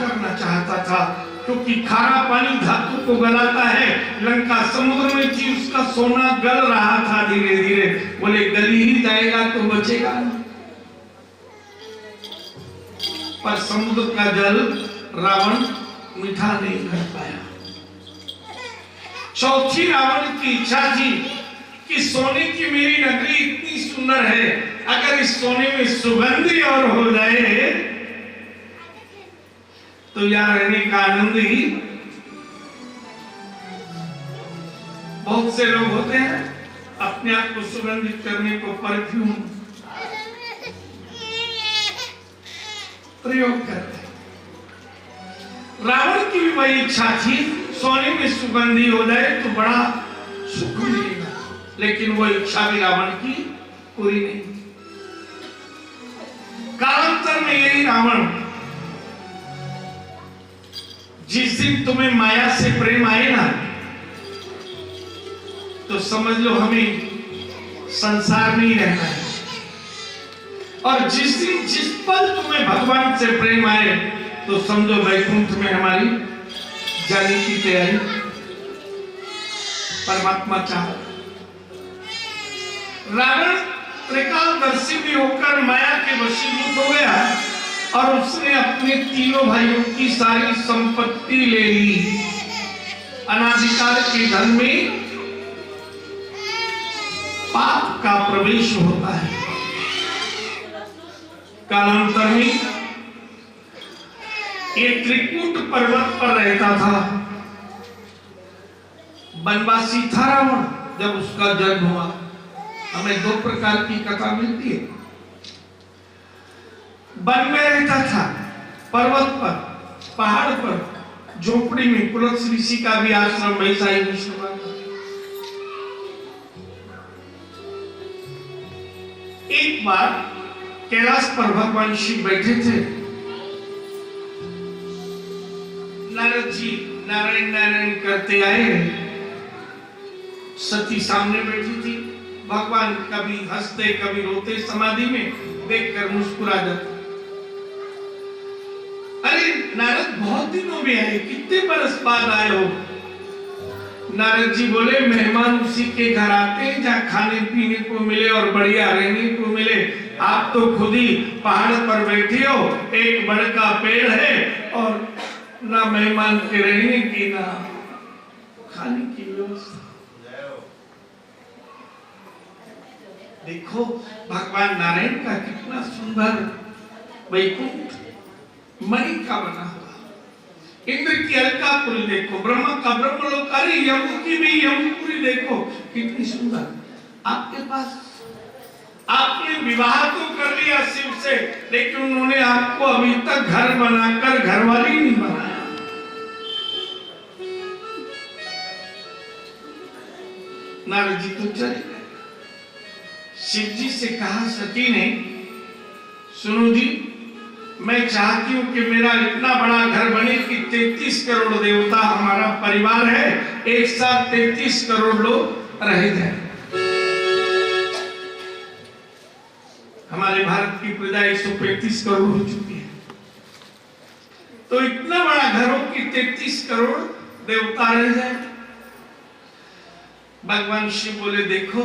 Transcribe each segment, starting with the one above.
करना चाहता था, क्योंकि खारा पानी धातु को गलाता है। लंका समुद्र में थी, उसका सोना गल रहा था धीरे धीरे। बोले गली ही जाएगा तो बचेगा नहीं। पर समुद्र का जल रावण मीठा नहीं कर पाया। चौथी रावण की इच्छा थी कि सोने की मेरी नगरी इतनी सुंदर है, अगर इस सोने में सुगंधी और हो जाए तो यहाँ रहने का आनंद ही। बहुत से लोग होते हैं अपने आप को सुगंधित करने को परफ्यूम प्रयोग करते हैं। रावण की भी वही इच्छा थी, सोने में सुगंधी हो जाए तो बड़ा सुख मिलेगा, लेकिन वो इच्छा भी रावण की पूरी नहीं। कालांतर में यही रावण, जिस दिन तुम्हें माया से प्रेम आए ना, तो समझ लो हमें संसार में ही रहना है। और जिस दिन जिस पल तुम्हें भगवान से प्रेम आए, तो समझो वैकुंठ में हमारी जाने की तैयारी परमात्मा चाह। रावण त्रिकालदर्शी भी होकर माया के वशीभूत हो गया और उसने अपने तीनों भाइयों की सारी संपत्ति ले ली। अनादिकाल के धन में पाप का प्रवेश होता है। कालांतर में एक त्रिकूट पर्वत पर रहता था, वनवासी था रावण। जब उसका जन्म हुआ, हमें दो प्रकार की कथा मिलती है। वन में रहता था, पर्वत पर, पहाड़ पर, झोपड़ी में। पुलत्स ऋषि का भी आश्रम वैसा ही विष्णुवान। एक बार कैलाश पर भगवान शिव बैठे थे। नारद जी नारायण नारायण करते आए। सती सामने बैठी थी। भगवान कभी हंसते कभी रोते, समाधि में देखकर मुस्कुरा जाते। अरे नारद, बहुत दिनों में आए, कितने बरस बाद आए हो? नारद जी बोले, मेहमान उसी के घर आते हैं जहाँ खाने पीने को मिले और बढ़िया रहने को मिले। आप तो खुद ही पहाड़ पर बैठे हो, एक बड़ का पेड़ है और ना मेहमान के रहने की ना खाने की व्यवस्था। देखो भगवान नारायण का कितना सुंदर वैकुंठ मणि का बना हुआ। इंद्र की अलकापुरी देखो, ब्रह्मा का ब्रह्मलोक, अरे यमु की भी यमुपुरी देखो, कितनी सुंदर। आपके पास, आपने विवाह तो कर लिया शिव से, लेकिन उन्होंने आपको अभी तक घर बनाकर घरवाली नहीं बनाया। नारद जी तो चले गए। शिव जी से कहा सती ने, सुनो जी, मैं चाहती हूं कि मेरा इतना बड़ा घर बने कि 33 करोड़ देवता हमारा परिवार है, एक साथ 33 करोड़ लोग रह जाए। हमारे भारत की प्रजा 135 करोड़ हो चुकी है, तो इतना बड़ा घर हो कि 33 करोड़ देवता रह जाए। भगवान शिव बोले, देखो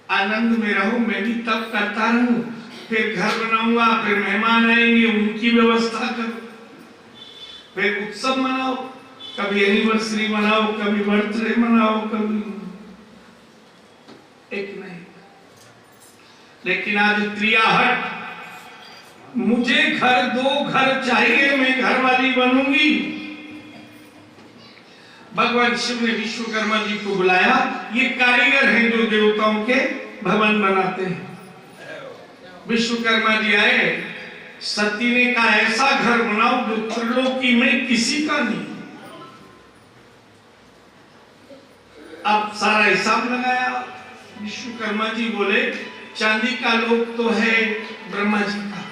आनंद में रहो, मैं भी तब करता रहूं, फिर घर बनाऊंगा, फिर मेहमान आएंगे, उनकी व्यवस्था करो, फिर उत्सव मनाओ, कभी एनिवर्सरी मनाओ, कभी बर्थडे मनाओ, कभी एक नहीं। लेकिन आज त्रियाहट, मुझे घर दो, घर चाहिए, मैं घर वाली बनूंगी। भगवान शिव ने विश्वकर्मा जी को बुलाया। ये कारीगर हैं जो देवताओं के भवन बनाते हैं। विश्वकर्मा जी आए, सती ने कहा, ऐसा घर बनाओ जो त्रिलोकी में किसी का नहीं। अब सारा हिसाब लगाया। विश्वकर्मा जी बोले, चांदी का लोक तो है ब्रह्मा जी का,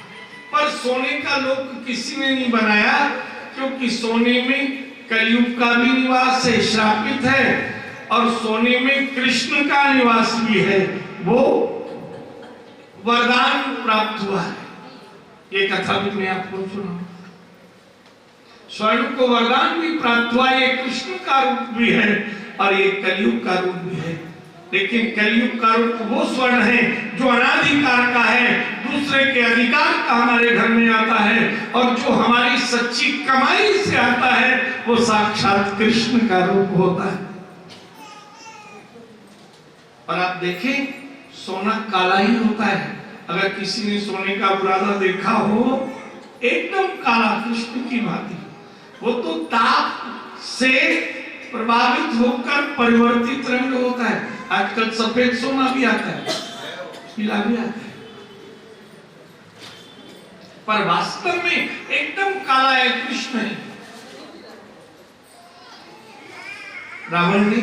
पर सोने का लोक किसी ने नहीं बनाया, क्योंकि सोने में कलयुग का भी निवास है, श्रापित है, और सोने में कृष्ण का निवास भी है, वो वरदान प्राप्त हुआ है। ये कथा भी मैं आपको सुनाऊंगा। स्वर्ण को वरदान भी प्राप्त हुआ, ये कृष्ण का रूप भी है और ये कलयुग का रूप भी है। लेकिन कलयुग का रूप वो स्वर्ण है जो अनाधिकार का है, दूसरे के अधिकार का हमारे घर में आता है, और जो हमारी सच्ची कमाई से आता है वो साक्षात कृष्ण का रूप होता है। और आप देखें, सोना काला ही होता है। अगर किसी ने सोने का बुरादा देखा हो, एकदम काला कृष्ण की भांति, वो तो ताप से प्रभावित होकर परिवर्तित रंग होता है। आजकल सफेद सोना भी आता है, पीला भी आता है, पर वास्तव में एकदम काला है, कृष्ण है। रावण ने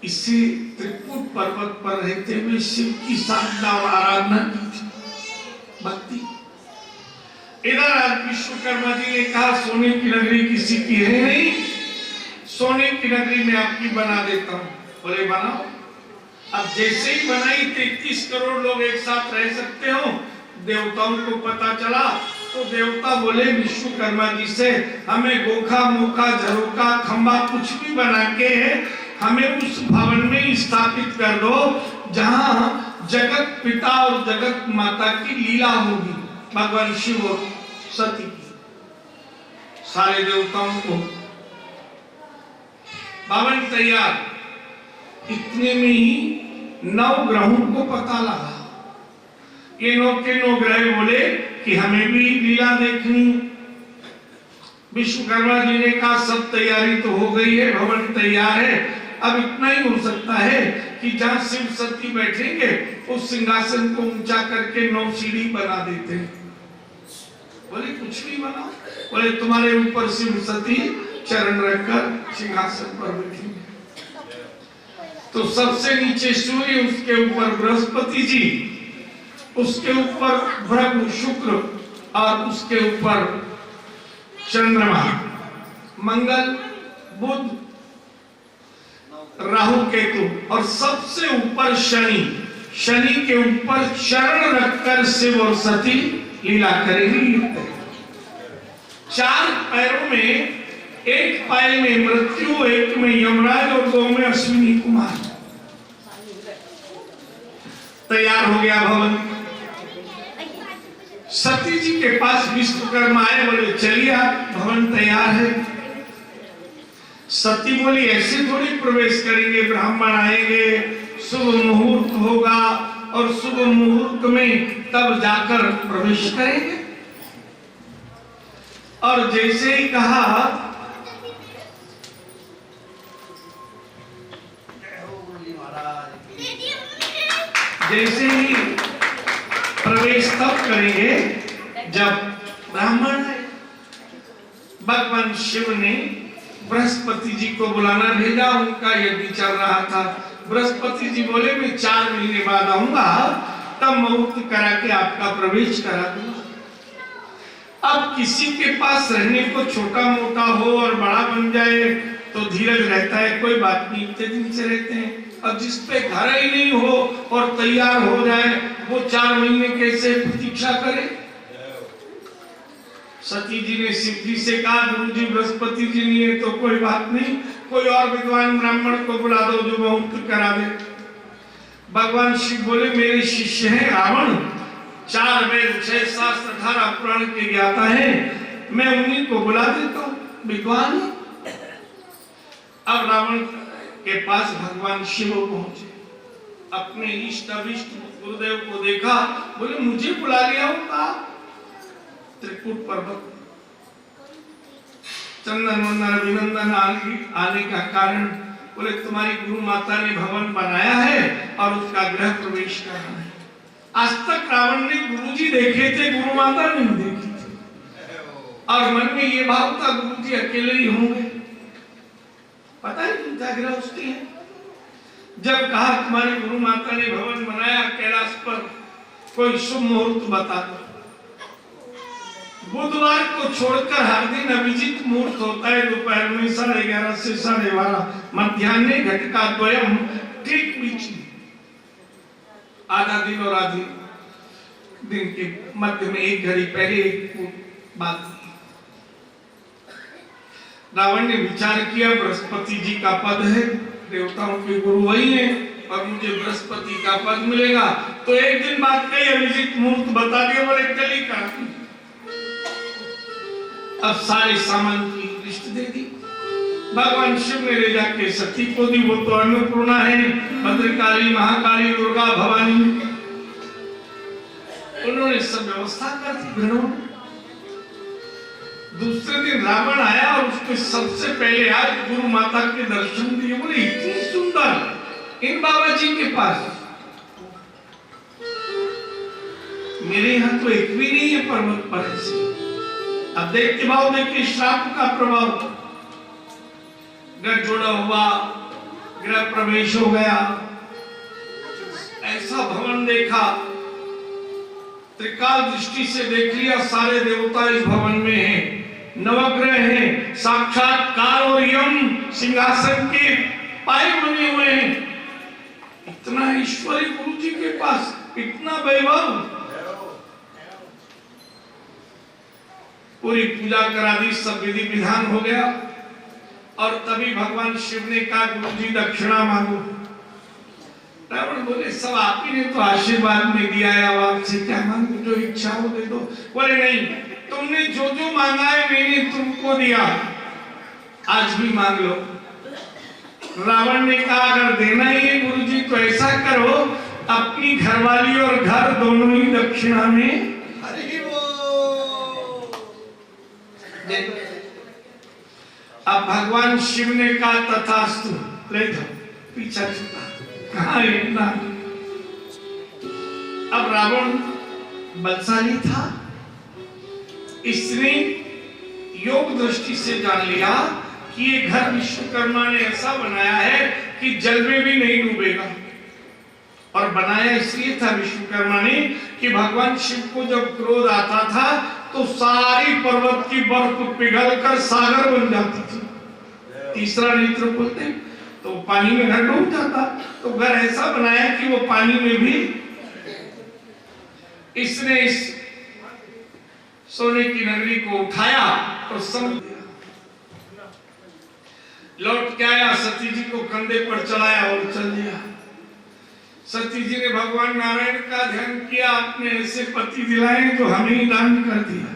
इसी त्रिकुट पर्वत पर रहते हुए शिव की साधना और आराधना की थी, भक्ति। इधर आज विश्वकर्मा जी ने कहा सोने की नगरी किसी की है नहीं, सोने की नगरी में आपकी बना देता हूं। बोले बनाओ। अब जैसे ही बनाई 33 करोड़ लोग एक साथ रह सकते हो। देवताओं को पता चला तो देवता बोले विश्वकर्मा जी से, हमें गोखा मोखा झरोका खंबा कुछ भी बना के हमें उस भवन में स्थापित कर दो जहां जगत पिता और जगत माता की लीला होगी, भगवान शिव और सती की। सारे देवताओं को भवन तैयार। इतने में ही 9 ग्रहों को पता लगा। ये 9 के 9 ग्रह बोले कि हमें भी लीला देखनी। विश्वकर्मा जी ने कहा सब तैयारी तो हो गई है, भवन तैयार है, अब इतना ही हो सकता है कि जहां शिव सती बैठेंगे उस सिंहासन को ऊंचा करके 9 सीढ़ी बना देते हैं। बोले कुछ भी बनाओ। बोले तुम्हारे ऊपर शिव सती चरण रखकर सिंहासन पर बैठेंगे। तो सबसे नीचे सूर्य, उसके ऊपर बृहस्पति जी, उसके ऊपर भृगु शुक्र और उसके ऊपर चंद्रमा, मंगल बुध राहु केतु, और सबसे ऊपर शनि। शनि के ऊपर चरण रखकर शिव और सती लीला करेंगी। 4 पैरों में, एक पैर में मृत्यु, एक में यमराज और 2 में अश्विनी कुमार। तैयार हो गया भवन। सती जी के पास विश्वकर्मा आए, बोले चलिए आप, भवन तैयार है। सती बोली ऐसे थोड़ी प्रवेश करेंगे, ब्राह्मण आएंगे, शुभ मुहूर्त होगा और शुभ मुहूर्त में तब जाकर प्रवेश करेंगे। और जैसे ही कहा, जैसे ही प्रवेश तब करेंगे जब ब्राह्मण है। भगवान शिव ने बृहस्पति जी को बुलाना भेजा, उनका यज्ञ चल रहा था। बृहस्पति जी बोले मैं 4 महीने बाद आऊंगा, तब मुहूर्त करा के आपका प्रवेश करा दूंगा। अब किसी के पास रहने को छोटा मोटा हो और बड़ा बन जाए तो धीरज रहता है, कोई बात नहीं, इतने दिन से रहते हैं। अब जिस पे घर ही नहीं हो और तैयार हो जाए, वो 4 महीने कैसे प्रतीक्षा करे। सती जी ने शिव जी से कहा गुरुजी बृहस्पति जी नहीं है तो कोई बात नहीं, कोई और विद्वान ब्राह्मण को बुला दो जो मुहूर्त करा दे। भगवान शिव बोले मेरे शिष्य हैं रावण, 4 वेद 6 शास्त्र 18 पुराण के ज्ञाता है, मैं उन्हीं को बुला देता हूँ, विद्वान। अब रावण के पास भगवान शिव पहुंचे, अपने इष्ट अभिष्ट गुरुदेव को देखा, बोले मुझे बुला लिया होगा। त्रिकुट पर्वत चंदन वंदन अभिनंदन आने का कारण, बोले तुम्हारी गुरु माता ने भवन बनाया है और उसका गृह प्रवेश करना है। आज तक रावण ने गुरुजी देखे थे, गुरु माता नहीं देखी थी, और मन में ये भाव था गुरुजी अकेले ही होंगे। पता है क्यों था गृहस्थी है। जब कहा तुम्हारी गुरु माता ने भवन बनाया कैलाश पर, कोई शुभ मुहूर्त बता दो। बुधवार को छोड़कर हर दिन अभिजीत मुहूर्त होता है, दोपहर में 11:30 से 12:30, मध्याह्न घटिका द्वयम, ठीक बीच में आधा दिन और आधी दिन के मध्य में 1 घड़ी पहले एक बात, रावण ने विचार किया बृहस्पति जी का पद है, देवताओं के गुरु वही है और मुझे बृहस्पति का पद मिलेगा, तो एक दिन बाद कई अभिजीत मुहूर्त बता दिया, बोले कली का। अब सारे सामान की लिस्ट दे दी, भगवान शिव ने ले जाके सती को दी, वो तो अन्नपूर्णा है, भद्रकाली, महाकाली, दुर्गा, भवानी, उन्होंने सब व्यवस्था कर दी घरों में। दूसरे दिन रावण आया और उसके सबसे पहले आज गुरु माता के दर्शन दिए, बोले इतनी सुंदर इन बाबा जी के पास, मेरे यहाँ तो एक भी नहीं है पर्वत पर ऐसे। अब देखते भाव देखिए श्राप का प्रभाव, घर जोड़ा हुआ, गृह प्रवेश हो गया, ऐसा भवन देखा, त्रिकाल दृष्टि से देख लिया, सारे देवता इस भवन में हैं, नवग्रह हैं, साक्षात काल और यम सिंहासन के पाए बने हुए हैं। इतना ईश्वरी गुरु जी के पास इतना वैभव, पूरी पूजा करा दी, सब विधि विधान हो गया और तभी भगवान शिव ने कहा गुरु जी दक्षिणा मांगो। रावण बोले सब आप ही ने तो आशीर्वाद में दिया है, अब आपसे क्या मांगू, जो इच्छा हो दे दो। बोले नहीं, तुमने जो जो मांगा है मैंने तुमको दिया, आज भी मांग लो। रावण ने कहा अगर देना ही है गुरु जी तो ऐसा करो, अपनी घरवाली और घर दोनों ही दक्षिणा में अब भगवान शिव ने कहा तथास्तु, ले जाओ, पीछा छुटा कहा इतना। अब रावण बलशाली था, इसने योग दृष्टि से जान लिया कि ये घर विश्वकर्मा ने ऐसा बनाया है कि जल में भी नहीं डूबेगा, और बनाया इसलिए था विश्वकर्मा ने कि भगवान शिव को जब क्रोध आता था तो सारी पर्वत की बर्फ पिघलकर सागर बन जाती थी, तीसरा नेत्र बोलते, तो पानी में घर डूब जाता, तो घर ऐसा बनाया कि वो पानी में भी। इसने इस सोने की नगरी को उठाया और समझ दिया, लौट के आया, सती जी को कंधे पर चलाया और चल दिया। सती जी ने भगवान नारायण का ध्यान किया, आपने ऐसे पति दिलाए जो हमें ही दान कर दिया।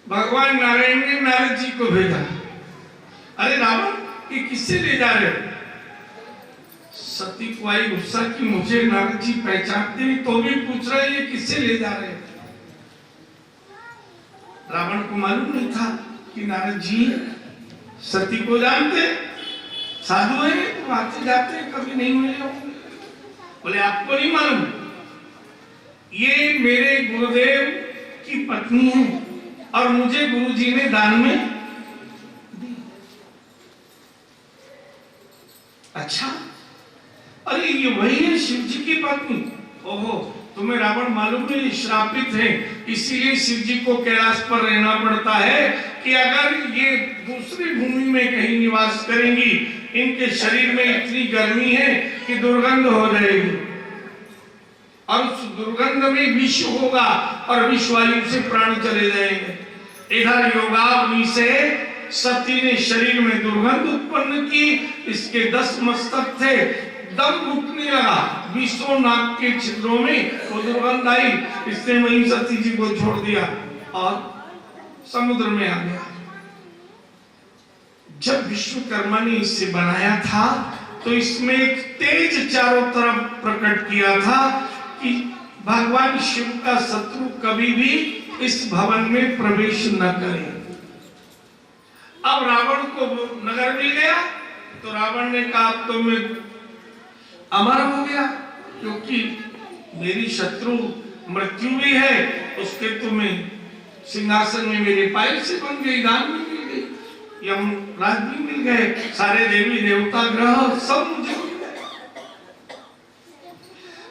भगवान नारायण ने नारद जी को भेजा, अरे रावण ये किससे ले जा रहे हो? सती को आई गुस्सा कि मुझे नारद जी पहचानते नहीं तो भी पूछ रहे ये किससे ले जा रहे हो? रावण को मालूम नहीं था कि नारद जी सती को जानते, साधु है, तो आते जाते कभी नहीं मिले होंगे। बोले आपको नहीं मालूम, ये मेरे गुरुदेव की पत्नी है और मुझे गुरुजी ने दान में दी। अच्छा, अरे ये वही है शिव जी की पत्नी? ओहो, तुम्हें रावण मालूम नहीं श्रापित है, इसीलिए शिव जी को कैलाश पर रहना पड़ता है कि अगर ये दूसरी भूमि में कहीं निवास करेंगी, इनके शरीर में इतनी गर्मी है कि दुर्गंध हो जाएगी और उस दुर्गंध में विष होगा और विष वायु से प्राण चले जाएंगे। इधर योगाग्नि से सती ने शरीर में दुर्गंध उत्पन्न की, इसके 10 मस्तक थे, दम घुटने लगा, 20 नाक के छिद्रों में वो दुर्गंध आई, इसने वहीं सती जी को छोड़ दिया और समुद्र में आ गया। जब विश्वकर्मा ने इसे बनाया था तो इसमें एक तेज चारों तरफ प्रकट किया था कि भगवान शिव का शत्रु कभी भी इस भवन में प्रवेश न करे। अब रावण को नगर मिल गया तो रावण ने कहा तो मैं अमर हो गया, क्योंकि मेरी शत्रु मृत्यु भी है, उसके तो मैं सिंहासन में मेरे पायल से बन गई, दान भी मिल गई, यमराज भी मिल गए, सारे देवी देवता ग्रह सब मुझे मिल गए।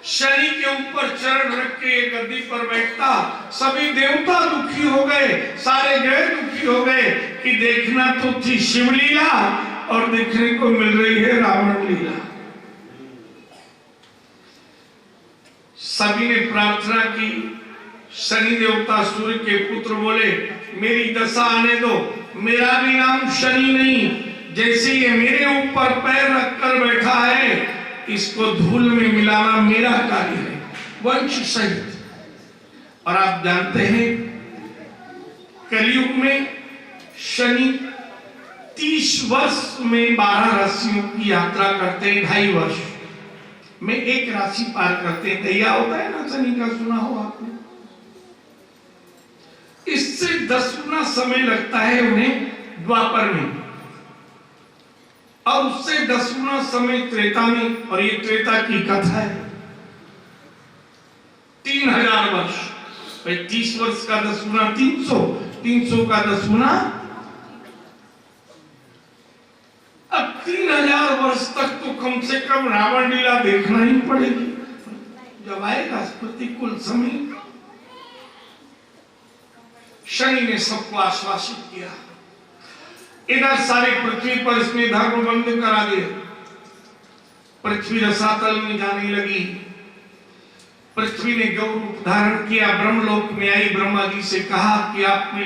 शनि के ऊपर चरण रख के गद्दी पर बैठता, सभी देवता दुखी हो गए, सारे ग्रह दुखी हो गए कि देखना तो थी शिवलीला और देखने को मिल रही है रावण लीला। सभी ने प्रार्थना की। शनि देवता सूर्य के पुत्र बोले, मेरी दशा आने दो, मेरा भी नाम शनि नहीं, जैसे ये मेरे ऊपर पैर रखकर बैठा है, इसको धूल में मिलाना मेरा कार्य है, वंश सहित। और आप जानते हैं कलयुग में शनि 30 वर्ष में 12 राशियों की यात्रा करते हैं, 2.5 वर्ष में एक राशि पार करते हैं। दैया होता है ना शनि का, सुना हो आपने। इससे 10 गुना समय लगता है उन्हें द्वापर में, और उससे 10 गुना समय त्रेता में। और ये त्रेता की कथा है। 3000 वर्ष, 30 वर्ष का 10 गुना 300, 300 का 10 गुना। अब 3000 वर्ष तक तो कम से कम रावण लीला देखना ही पड़ेगी। जब आएगा प्रतिकूल समय, शनि ने सबको आश्वासित किया। इधर सारी पृथ्वी पर इसने धर्म बंद करा दिया। पृथ्वी रसातल में जाने लगी। पृथ्वी ने गौ रूप धारण किया, ब्रह्मलोक में आई, ब्रह्मा जी से कहा कि आपने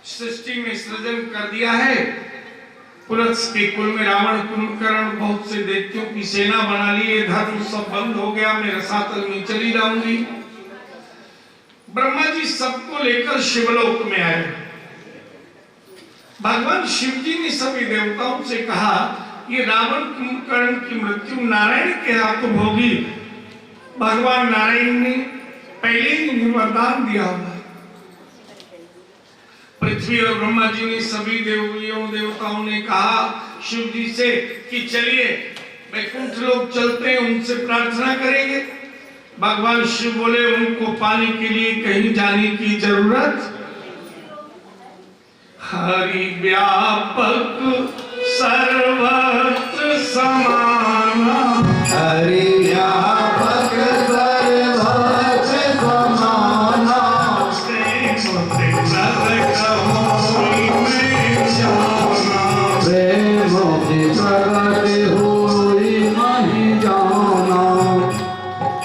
सृष्टि में सृजन कर दिया है, पुलत्स के कुल में रावण, कुंभकर्ण, बहुत से दैत्यों की सेना बना ली है, धर्म सब बंद हो गया, मैं रसातल में चली जाऊंगी। ब्रह्मा जी सबको लेकर शिवलोक में आए। भगवान शिव जी ने सभी देवताओं से कहा, ये रावण कुंभकर्ण की मृत्यु नारायण के हाथों होगी। भगवान नारायण ने पहले ही वरदान दिया हुआ। पृथ्वी और ब्रह्मा जी ने सभी देवताओं ने कहा शिव जी से कि चलिए वैकुंठ लोग चलते हैं, उनसे प्रार्थना करेंगे। भगवान शिव बोले, उनको पाने के लिए कहीं जाने की जरूरत। हरि व्यापक सर्वत्र समाना, हरि व्यापक सर्वत्र समाना, प्रेम से प्रगट होई नहीं जाना।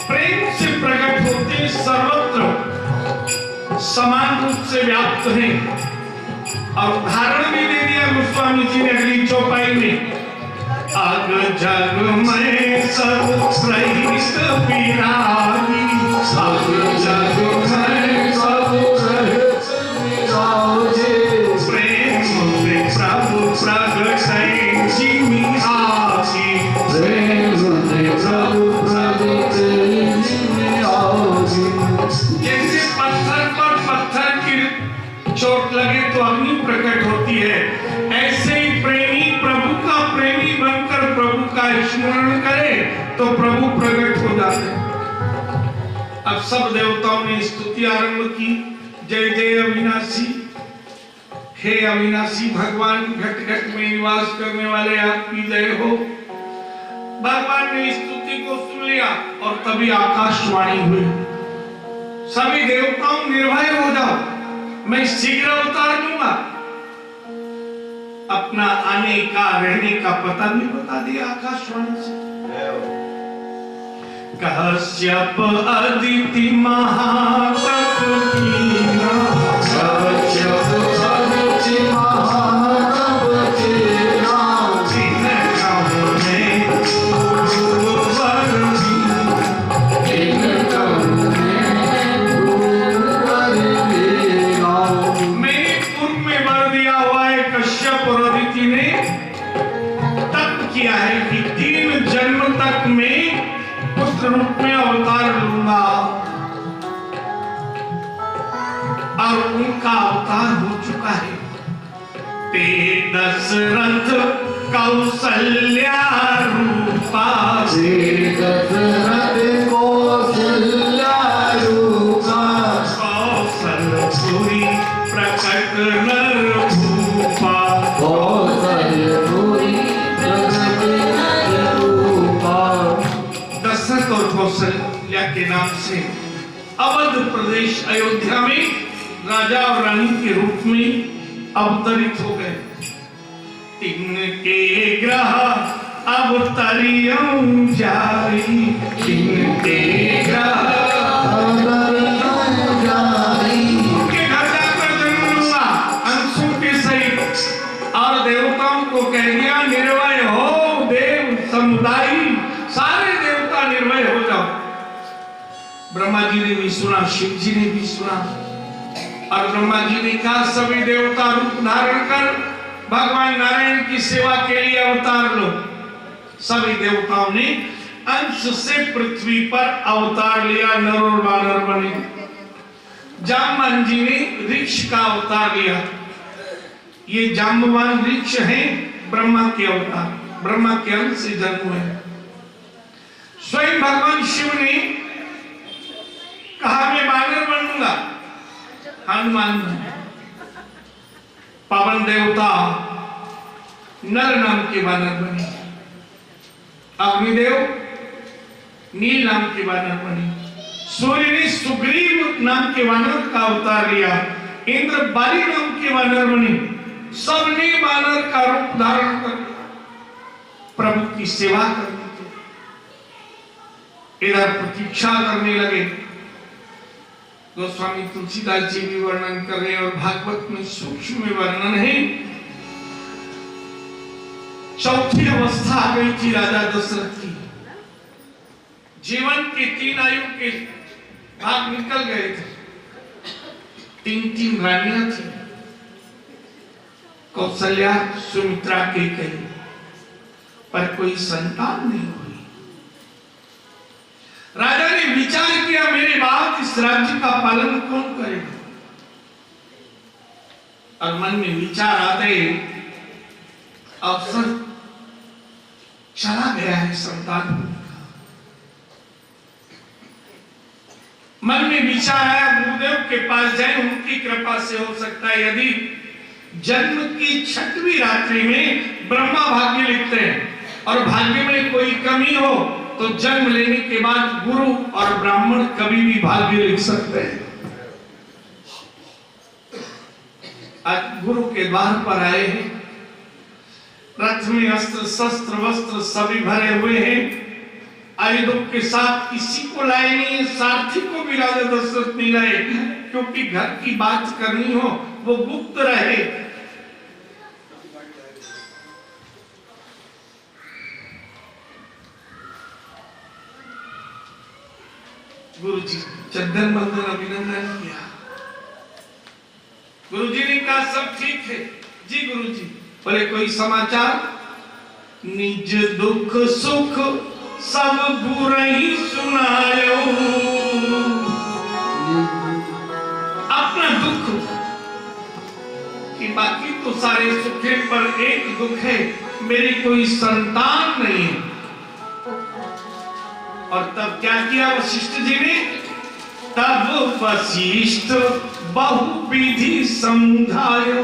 प्रेम से प्रकट होते सर्वत्र समान रूप से व्याप्त हैं। और उदाहरण भी दे दिया गोस्वामी जी ने अगली चौपाई में, अग जग में सब रहित विरागी, अग जग में सब रहित विराजे, प्रेम से प्रभु प्रगटै जिमि आसी, प्रेम से प्रभु प्रगटै जिमि आसी। जैसे पत्थर पर पत्थर की चोट लगे तो अग्नि प्रकट होती है, ऐसे ही प्रेमी प्रभु का प्रेमी बनकर प्रभु का स्मरण करे तो प्रभु प्रकट हो जाते हैं। अब सब देवताओं ने स्तुति आरंभ की। जय जय अविनाशी, हे अविनाशी भगवान, घट घट में निवास करने वाले आपकी जय हो। भगवान ने स्तुति को सुन लिया और तभी आकाशवाणी हुई, सभी देवताओं निर्भय हो जाओ, मैं शीघ्र अवतार दूंगा। अपना आने का रहने का पता भी बता दिया आकाशवाणी से। कश्यप अदिति महातप कीना, कश्यप अदिति महातप कीना, किया है कि 3 जन्म तक मैं पुत्र रूप में अवतार लूंगा। और उनका अवतार हो चुका है। ते दशरथ कौशल्या रूपा, ते दशरथ कौशल्या रूपा, कौशलपुरी प्रकट नर भूपा, कौशलपुरी प्रकट नर रूपा। दशरथ और कौशल्या के नाम से अवध प्रदेश अयोध्या में राजा और रानी के रूप में अवतरित हो गए। इनके ग्रह अवतरियों जाई इनके घर उनके घर जाकर जन्म लूंगा अंशों के सहित और देवताओं को कह दिया निर्भय हो देव समुदाय सारे देवता निर्भय हो जाओ। ब्रह्मा जी ने भी सुना, शिव जी ने भी सुना और ब्रह्मा जी ने कहा सभी देवता रूप धारण कर भगवान नारायण की सेवा के लिए अवतार लो। सभी देवताओं ने अंश से पृथ्वी पर अवतार लिया, नर और वानर बने। जाम्बवान जी ने वृक्ष का अवतार लिया। ये जाम्बवान वृक्ष है ब्रह्मा के अवतार, ब्रह्मा के अंश से जन्म हुए। स्वयं भगवान शिव ने कहा मैं वानर बनूंगा, हनुमान बने। पवन देवता नर नाम के वानर बने, अग्निदेव नील नाम के वानर बने, सूर्य ने सुग्रीव नाम के वानर का अवतार लिया, इंद्र बाली नाम के वानर बने। सबने वानर का रूप धारण कर प्रभु की सेवा करने के इधर प्रतीक्षा करने लगे। गोस्वामी तुलसीदास जी भी वर्णन कर रहे और भागवत में सूक्ष्म में वर्णन है। चौथी अवस्था आ गई थी राजा दशरथ की, जीवन के 3 आयु के भाग निकल गए थे। 3 रानियां थी, कौशल्या, सुमित्रा, कैकेयी, पर कोई संतान नहीं हुई। राजा ने विचार किया मेरे बाद इस राज्य का पालन कौन करेगा। और मन में विचार आते अवसर चला गया है संतान होने का। मन में विचार आया गुरुदेव के पास जाए, उनकी कृपा से हो सकता है यदि जन्म की 6वीं रात्रि में ब्रह्मा भाग्य लिखते हैं और भाग्य में कोई कमी हो तो जन्म लेने के बाद गुरु और ब्राह्मण कभी भी भाग्य लिख सकते हैं। आज गुरु के द्वार पर आए हैं, रथ में अस्त्र शस्त्र वस्त्र सभी भरे हुए हैं, आयुधों के साथ किसी को लाए नहीं है, सारथी को भी राजा दशरथ नहीं लाए, क्योंकि घर की बात करनी हो वो गुप्त रहे। गुरु जी चंदन बंदन अभिनंदन किया। गुरु जी ने कहा सब ठीक है जी। गुरु जी बोले कोई समाचार? निज दुख सुख सब बुराई सुनायो। अपना दुख कि बाकी तो सारे सुख है, पर एक दुख है मेरी कोई संतान नहीं है। और तब क्या किया वशिष्ठ जी ने? तब वशिष्ठ बहुविधि समझायो।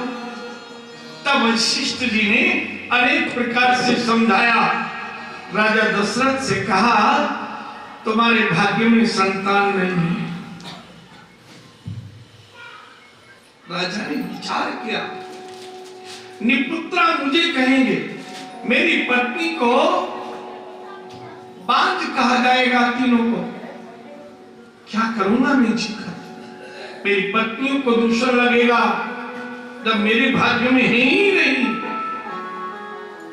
तब वशिष्ठ जी ने अनेक प्रकार से समझाया। राजा दशरथ से कहा तुम्हारे भाग्य में संतान नहीं है। राजा ने विचार किया, निपुत्रा मुझे कहेंगे, मेरी पत्नी को बांझ कहा जाएगा, तीनों को क्या करूंगा मैं जीकर? मेरी पत्नियों को दूसरा लगेगा, जब मेरे भाग्य में है ही नहीं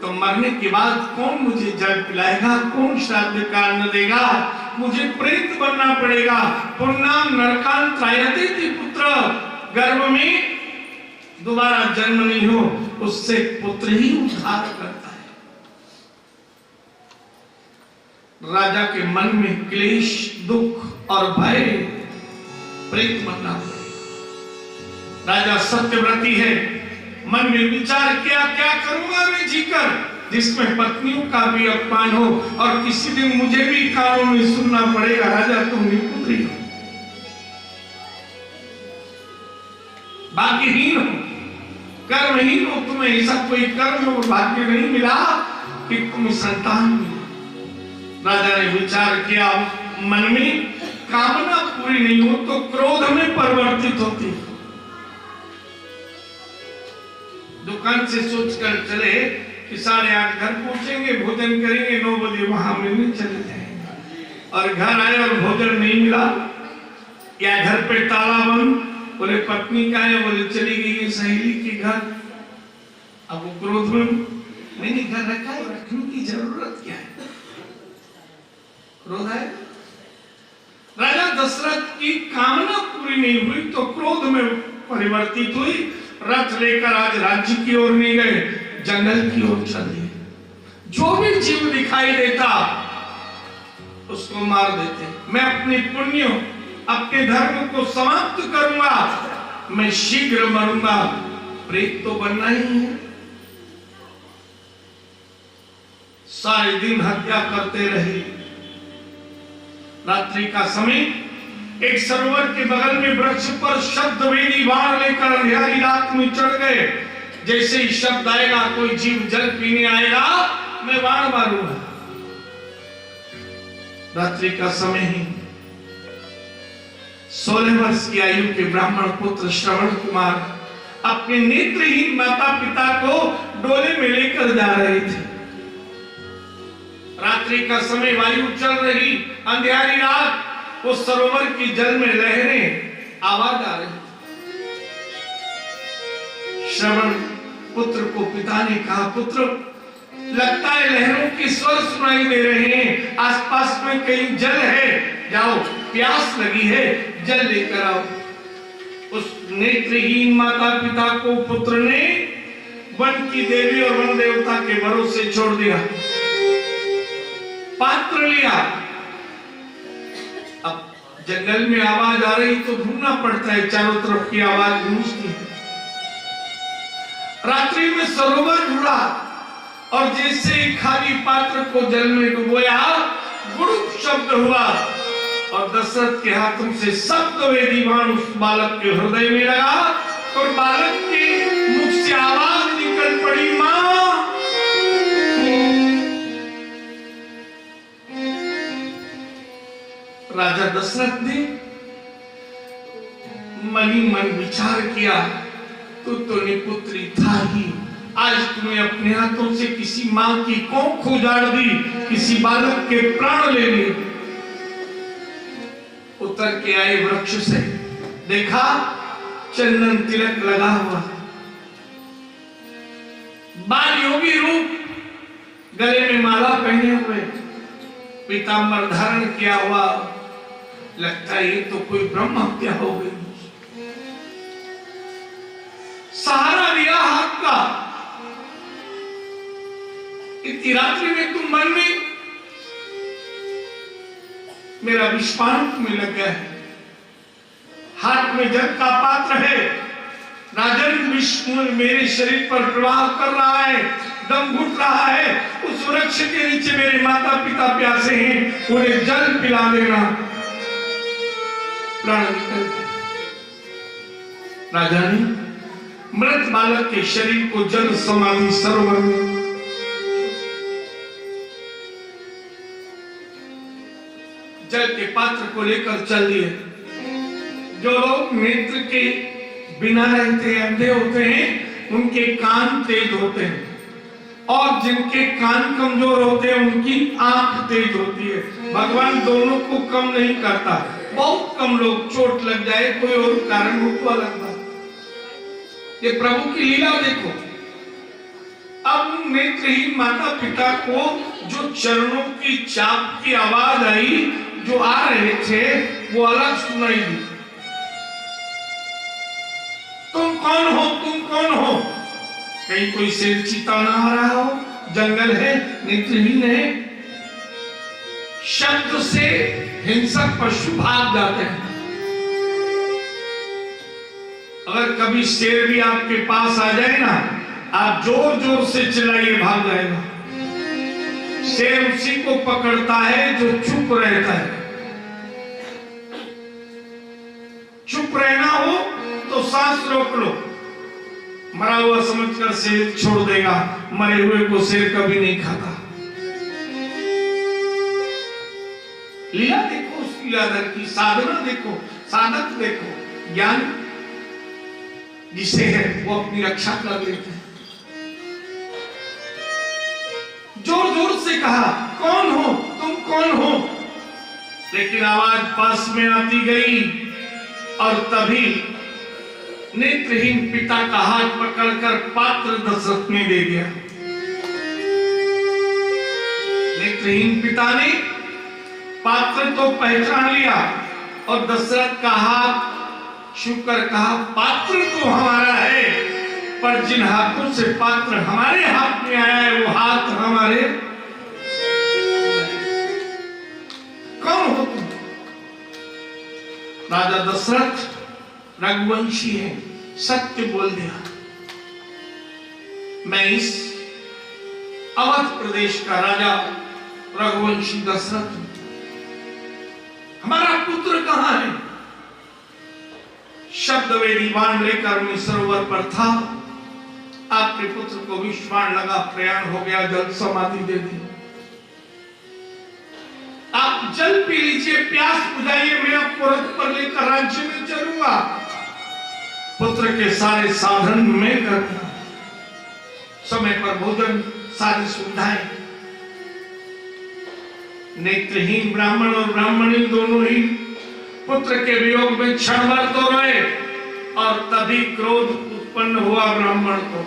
तो मरने के बाद कौन मुझे जल पिलाएगा, कौन श्राद्ध का अन्न देगा? मुझे प्रेत बनना पड़ेगा। पुण्यम नरकांत्रायते पुत्र, गर्भ में दोबारा जन्म नहीं हो, उससे पुत्र ही उद्धार करता है। राजा के मन में क्लेश, दुख और भय, प्रेत बनना पड़ेगा। राजा सत्यव्रती है, मन में विचार किया क्या करूंगा मैं जीकर जिसमें पत्नियों का भी अपमान हो और किसी दिन मुझे भी कानों में सुनना पड़ेगा राजा तुम निपुत्री हो, भाग्यहीन हो, कर्महीन हो, तुम्हें ऐसा कोई कर्म और भाग्य नहीं मिला कि तुम्हें संतान मिले। राजा ने विचार किया मन में, कामना पूरी नहीं हो तो क्रोध में परिवर्तित होती। दुकान से सोचकर चले कि 8:30 घर पहुंचेंगे, भोजन करेंगे, 9 बजे वहां मिलने चले जाएंगे। और घर आए और भोजन नहीं मिला या घर पे ताला बंद, बोले पत्नी कहाँ है, बोले चली गई है सहेली के घर। अब वो क्रोध में, मैंने घर रखा है, रखने की जरूरत क्या है, क्रोध आए। राजा दशरथ की कामना पूरी नहीं हुई तो क्रोध में परिवर्तित हुई, रथ लेकर आज राज्य की ओर नहीं गए, जंगल की ओर चल दिए। जो भी जीव दिखाई देता उसको मार देते। मैं अपने पुण्य, अपने धर्म को समाप्त करूंगा, मैं शीघ्र मरूंगा, प्रेत तो बनना ही है। सारे दिन हत्या करते रहे। रात्रि का समय एक सरोवर के बगल में वृक्ष पर शब्द वेदी बाण लेकर अंधेरी रात में चढ़ गए। जैसे ही शब्द आएगा, कोई जीव जल पीने आएगा, मैं बाण मारूंगा। रात्रि का समय ही 16 वर्ष की आयु के ब्राह्मण पुत्र श्रवण कुमार अपने नेत्रहीन माता पिता को डोले में लेकर जा रहे थे। रात्रि का समय, वायु चल रही, अंधेरी रात, उस सरोवर की जल में लहरें आवाज आ रही। श्रवण पुत्र को पिता ने कहा, पुत्र लगता है लहरों के स्वर सुनाई दे रहे हैं, आसपास में कहीं जल है, जाओ प्यास लगी है, जल लेकर आओ। उस नेत्रहीन माता पिता को पुत्र ने वन की देवी और वन देवता के भरोसे छोड़ दिया। पात्र लिया। अब जंगल में आवाज आ रही तो ढूंढना पड़ता है, चारों तरफ की आवाज गूंजती है। रात्रि में सरोवर ढूंढा और जैसे ही खाली पात्र को जल में डुबोया, गुरुप शब्द हुआ और दशरथ के हाथों से शब्द वेदी बाण उस बालक के हृदय में लगा और बालक के मुख से आवाज निकल पड़ी, मां। राजा दशरथ ने मनी मन विचार किया, तो निपुत्री था ही, आज तुमने अपने हाथों से किसी मां की कोख उजाड़ दी, किसी बालक के प्राण ले लिए। उतर के आए वृक्ष से, देखा चंदन तिलक लगा हुआ, बाल योगी रूप, गले में माला पहने हुए, पीतांबर धारण किया हुआ, लगता है ये तो कोई ब्रह्म हत्या हो गई। सहारा दिया हाथ का, इतनी रात्रि में तुम मन में मेरा विषपान में लग गया है, हाथ में जल का पात्र है, राजन विष मेरे शरीर पर प्रवाह कर रहा है, दम घुट रहा है, उस वृक्ष के नीचे मेरे माता पिता प्यासे हैं, उन्हें जल पिला देना। प्राण निकल गए। राजा ने मृत बालक के शरीर को जल समाधि सरोवर में जल के पात्र को लेकर चल दिए। जो लोग नेत्र के बिना रहते अंधे होते हैं, उनके कान तेज होते हैं, और जिनके कान कमजोर होते हैं उनकी आंख तेज होती है। भगवान दोनों को कम नहीं करता। बहुत कम लोग, चोट लग जाए, कोई और कारण हो तो अलग बात, ये प्रभु की लीला देखो। अब नेत्रहीन माता पिता को जो चरणों की चाप की आवाज आई, जो आ रहे थे, वो अलग सुनाई दी। तुम कौन हो, तुम कौन हो? कहीं कोई शेर चीता ना आ रहा हो, जंगल है, नेत्रहीन है। शब्द से हिंसक पशु भाग जाते हैं। अगर कभी शेर भी आपके पास आ जाए ना, आप जोर जोर से चिल्लाइए, भाग जाएगा। शेर उसी को पकड़ता है जो चुप रहता है। चुप रहना हो तो सांस रोक लो, मरा हुआ समझकर शेर छोड़ देगा, मरे हुए को शेर कभी नहीं खाता। लीला देखो, उस लीलाधर की साधना देखो, साधक देखो, ज्ञान जिसे है वो अपनी रक्षा कर लेते हैं। जोर जोर से कहा, कौन हो तुम, कौन हो? लेकिन आवाज पास में आती गई और तभी नेत्रहीन पिता का हाथ पकड़कर पात्र दशरथ ने दे दिया। नेत्रहीन पिता ने पात्र तो पहचान लिया और दशरथ का हाथ छूकर कहा, पात्र तो हमारा है, पर जिन हाथों से पात्र हमारे हाथ में आया है वो हाथ हमारे। कौन हो तुम? राजा दशरथ रघुवंशी है, सत्य बोल दिया। मैं इस अवध प्रदेश का राजा रघुवंशी दशरथ हूं। हमारा पुत्र कहां है? शब्द वेदी बाण लेकर सरोवर पर था। आपके पुत्र को विष बाण लगा, प्रयाण हो गया, जल समाधि दे दी। आप जल पी लीजिए, प्यास बुझाइए, मैं आपको रथ पर लेकर राज्य में चलूंगा। पुत्र के सारे साधन मैं करूंगा, समय पर भोजन, सारी सुविधाएं। नेत्रहीन ब्राह्मण और ब्राह्मणी दोनों ही पुत्र के वियोग में क्षण भर तो रोए और तभी क्रोध उत्पन्न हुआ ब्राह्मण को।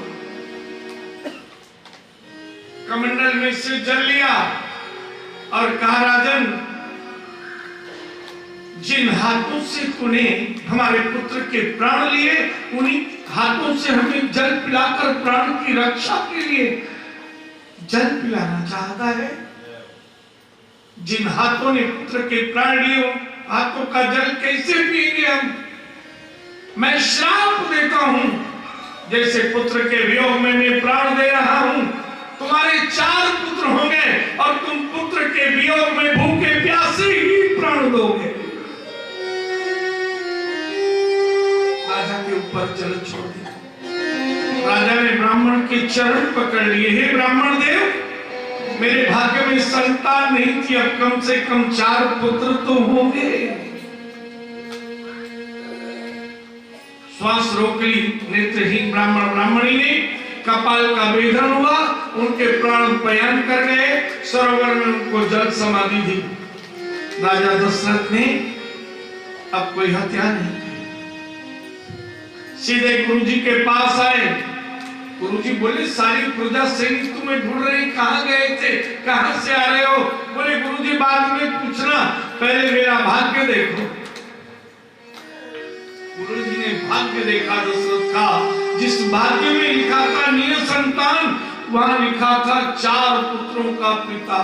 कमंडल में से जल लिया और कहा, राजन, जिन हाथों से तूने हमारे पुत्र के प्राण लिए, उन्हीं हाथों से हमें जल पिलाकर प्राण की रक्षा के लिए जल पिलाना चाहता है। जिन हाथों ने पुत्र के प्राण लिए, हाथों का जल कैसे पिएंगे हम? मैं श्राप देता हूं, जैसे पुत्र के वियोग में मैं प्राण दे रहा हूं, तुम्हारे 4 पुत्र होंगे और तुम पुत्र के वियोग में भूखे प्यासे ही प्राण दोगे। राजा के ऊपर जल छोड़ दिया। राजा ने ब्राह्मण के चरण पकड़ लिए, हे ब्राह्मण देव, मेरे भाग्य में संतान नहीं थी, अब कम से कम 4 पुत्र तो होंगे। श्वास रोक ली नेत्रहीन ब्राह्मण ब्राह्मणी ने, कपाल का भेदन हुआ, उनके प्राण पयन कर गए, सरोवर में उनको जल समाधि दी। राजा दशरथ ने अब कोई हत्या नहीं, सीधे गुरुजी के पास आए। गुरुजी बोले, सारी प्रजा सैनिक तुम्हें ढूंढ रहे, कहां गए थे, कहां से आ रहे हो? बोले, गुरुजी बाद में पूछना, पहले मेरा भाग्य देखो। गुरुजी ने भाग्य देखा दशरथ का, जिस भाग्य में लिखा था निसंतान, वहां लिखा था 4 पुत्रों का पिता।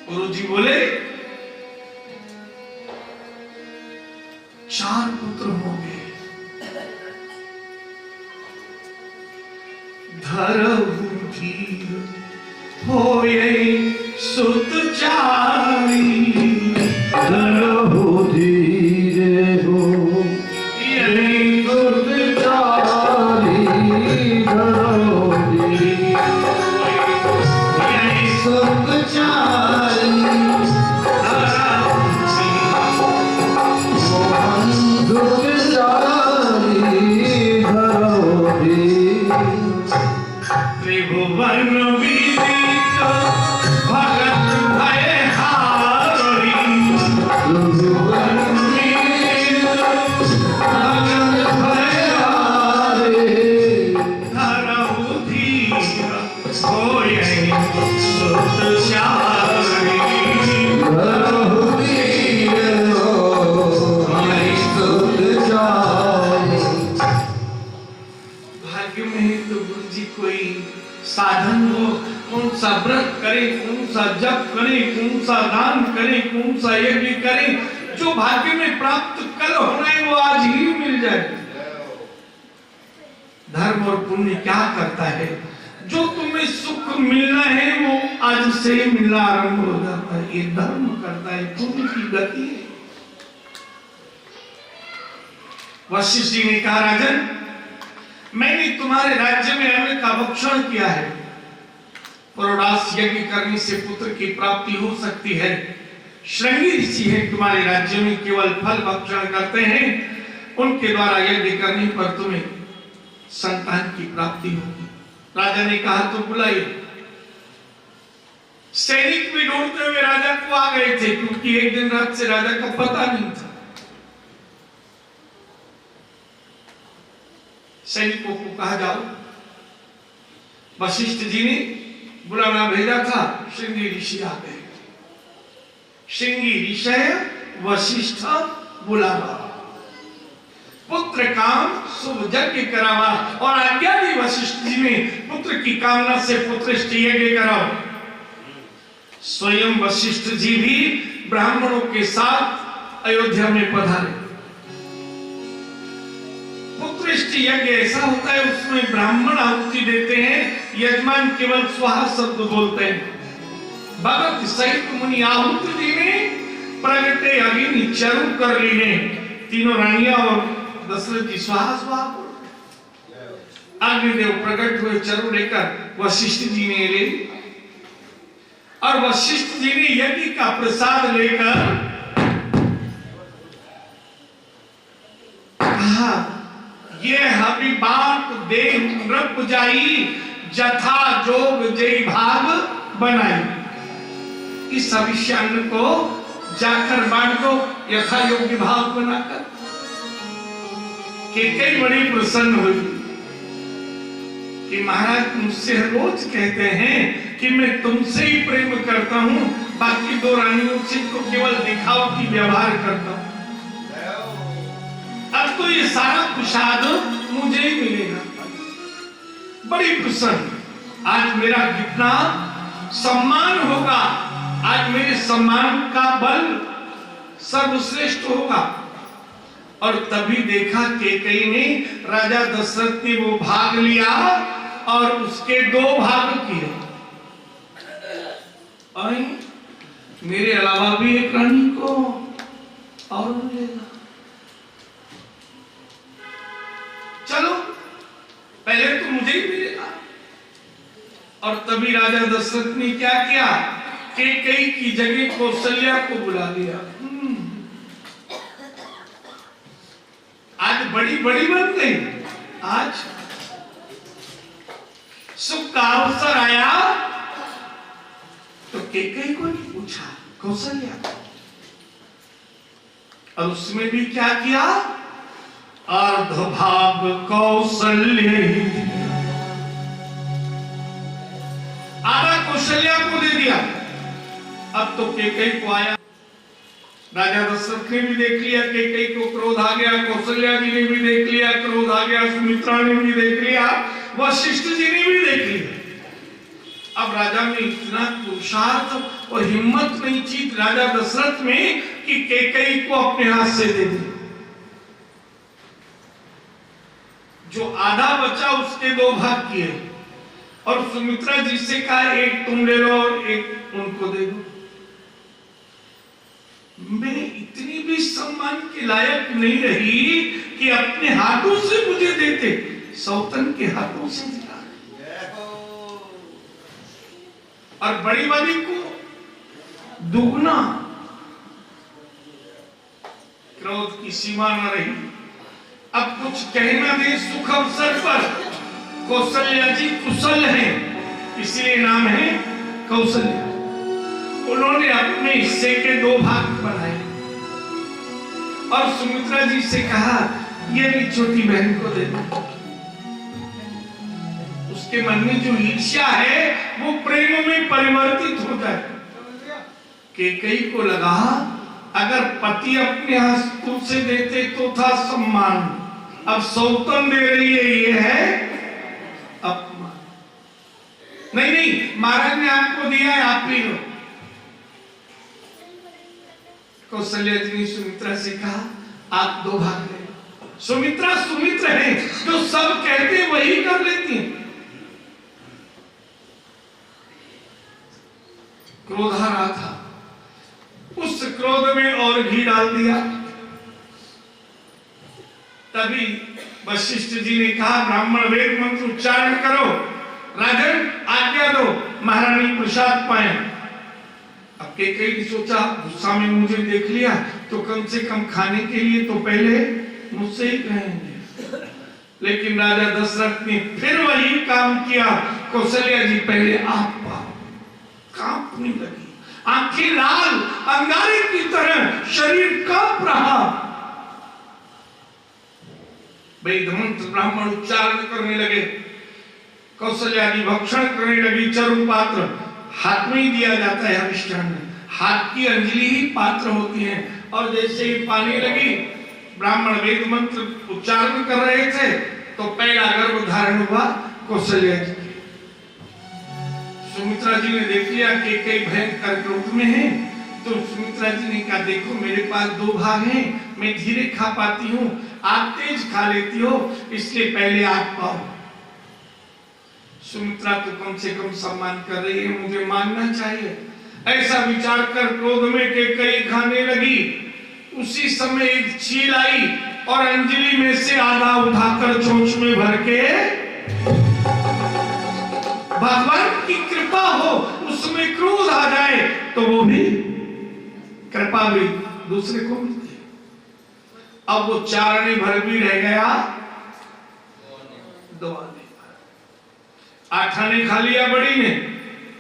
गुरुजी बोले, 4 पुत्र होंगे। धरहु धीर होए सुत चारी, धरहु धीरे हो ये सुत चारी, धरहु धीरे ये सुत चारी, मोहन सुत चारी, धरहु धीरे त्रिभुवन विदित भगत भय हारी, त्रिभुवन विदित भगत भय हारी, धरहु धीर होए सुत चारी, धरहु धीरे होए सुत चारी। भाग्य में तो गुरुजी कोई साधन हो, कौन सा व्रत करे, कौन सा जप करे, कौन सा दान करे, कौन सा यज्ञ करे, जो भाग्य में प्राप्त कल होना है वो आज ही मिल जाए। धर्म और पुण्य क्या करता है, जो तुम्हें सुख मिलना है वो आज से ही मिलना आरंभ हो जाता है। ये धर्म करता है, पुण्य की गति है। वशिष्ठ जी ने कहा, राजन, मैंने तुम्हारे राज्य में अन्न का भक्षण किया है, पुरोडास यज्ञ करने से पुत्र की प्राप्ति हो सकती है। श्रृंगी ऋषि है तुम्हारे राज्य में, केवल फल भक्षण करते हैं, उनके द्वारा यज्ञ करने पर तुम्हें संतान की प्राप्ति होगी। राजा ने कहा तो बुलाइए। सैनिक भी ढूंढते हुए राजा को आ गए थे, क्योंकि एक दिन रात से राजा का पता नहीं था। सैनिकों को कहा जाओ, वशिष्ठ जी ने बुलाना भेजा था, श्रृंगी ऋषि आ गए। श्रृंगी ऋषि वशिष्ठ बुलावा, पुत्र काम शुभ यज्ञ करावा, और आज्ञा दी वशिष्ठ जी ने पुत्र की कामना से पुत्रष्ट यज्ञ कराओ। स्वयं वशिष्ठ जी भी ब्राह्मणों के साथ अयोध्या में पधारे। पुत्रष्ट यज्ञ ऐसा होता है, उसमें ब्राह्मण आहुति देते हैं, यजमान केवल स्वाहा शब्द बोलते हैं। भगत सहित मुनि आहुति देने, प्रगटे अग्नि चरु कर लीने। तीनों रानियां और दशरथ जी स्वाहा स्वाहा बोलते। अग्निदेव प्रकट हुए चरु लेकर, वशिष्ठ जी ने ले, और वशिष्ठ जी ने यज्ञ का प्रसाद लेकर कहा, ये हबी बात देव नृप जाई, जथा जोग जय भाग बनाई। इस हविष्यान्न को जाकर बांट दो यथा योग्य भाग बनाकर। केकई बड़ी प्रसन्न हुई कि महाराज मुझसे रोज कहते हैं कि मैं तुमसे ही प्रेम करता हूं, बाकी दो रानियों से तो केवल दिखावटी व्यवहार करता हूं। अब तो ये सारा प्रसाद मुझे ही मिलेगा। बड़ी प्रसन्न, आज मेरा कितना सम्मान होगा, आज मेरे सम्मान का बल सर्वश्रेष्ठ होगा। और तभी देखा केकई ने, राजा दशरथ ने वो भाग लिया और उसके दो भाग किए। मेरे अलावा भी एक रानी को और मिलेगा। चलो पहले तो मुझे ही मिलेगा। और तभी राजा दशरथ ने क्या किया, केकई की जगह कौशल्या को बुला लिया। आज बड़ी बड़ी बन गई। आज सुख का अवसर आया तो केकई को नहीं पूछा, कौशल्या को। और उसमें भी क्या किया, अर्धभाग कौशल्य, आधा कौशल्या को दे दिया। अब तो केकई को आया, राजा दशरथ ने भी देख लिया, केकई को क्रोध आ गया, कौशल्या जी ने भी देख लिया, क्रोध आ गया, सुमित्रा ने भी देख लिया, वशिष्ठ जी ने भी देख लिया। अब राजा में इतना पुरुषार्थ और हिम्मत नहीं थी राजा दशरथ में कि केकई को अपने हाथ से दे दे। जो आधा बचा उसके दो भाग किए, और सुमित्रा जी से कहा एक तुम ले लो और एक उनको दे दो। मैं इतनी भी सम्मान के लायक नहीं रही कि अपने हाथों से मुझे देते, सौतन के हाथों से दिला। और बड़ी वाली को दुगना, क्रोध की सीमा न रही। अब कुछ कहना दे सुख अवसर पर, कौशल्या जी कुशल हैं, इसलिए नाम है कौशल्या। उन्होंने अपने हिस्से के दो भाग बनाए और सुमित्रा जी से कहा ये भी छोटी बहन को दे दो। उसके मन में जो ईर्ष्या है वो प्रेम में परिवर्तित हो जाए। केकई को लगा अगर पति अपने हस्तों से देते तो था सम्मान, अब सौतन दे रही है, ये है अपमान। नहीं नहीं, महाराज ने आपको दिया है, आप ही लो। कौशल्या जी ने सुमित्रा से कहा आप दो भाग ले। सुमित्रा सुमित्र है, जो सब कहते वही कर लेती है। क्रोध आ रहा था, उस क्रोध में और घी डाल दिया। तभी वशिष्ठ जी ने कहा ब्राह्मण वेद मंत्र उच्चारण करो, राजन आज्ञा दो, महारानी प्रसाद पाए। अब केकई ने सोचा गुस्सा में मुझे देख लिया तो कम से कम खाने के लिए तो पहले मुझसे ही कहेंगे। लेकिन राजा दशरथ ने फिर वही काम किया। कौशल्या जी पहले आप पाओ, कांपने लगी, आंखें लाल अंगारे की तरह, शरीर कांप रहा। वेद मंत्र ब्राह्मण उच्चारण करने लगे, कौशल्या जी भक्षण करने लगी। चरु पात्र हाथ में ही दिया जाता है, हविष्ठान में हाथ की अंजलि ही पात्र होती है, और जैसे ही पानी लगी, ब्राह्मण वेद मंत्र उच्चारण कर रहे थे तो पहला गर्भ धारण हुआ कौशल्या जी। सुमित्रा जी ने देख लिया कि कई भयंकर रूप में है, तो सुमित्रा जी ने कहा देखो मेरे पास दो भाग हैं, मैं धीरे खा पाती हूँ, आप तेज खा लेती हो, इसलिए पहले आप पाओ। सुमित्रा तो कम से कम सम्मान कर रही है, मुझे मानना चाहिए। ऐसा विचार कर क्रोध में कैकेयी खाने लगी। उसी समय एक चील आई और अंजलि में से आधा उठाकर चोंच में भर के, भगवान की कृपा हो उसमें क्रोध आ जाए तो वो भी कृपा भी दूसरे को मिलती है। अब वो चारने भर भी रह गया, दो आने, आठ आने खा लिया बड़ी ने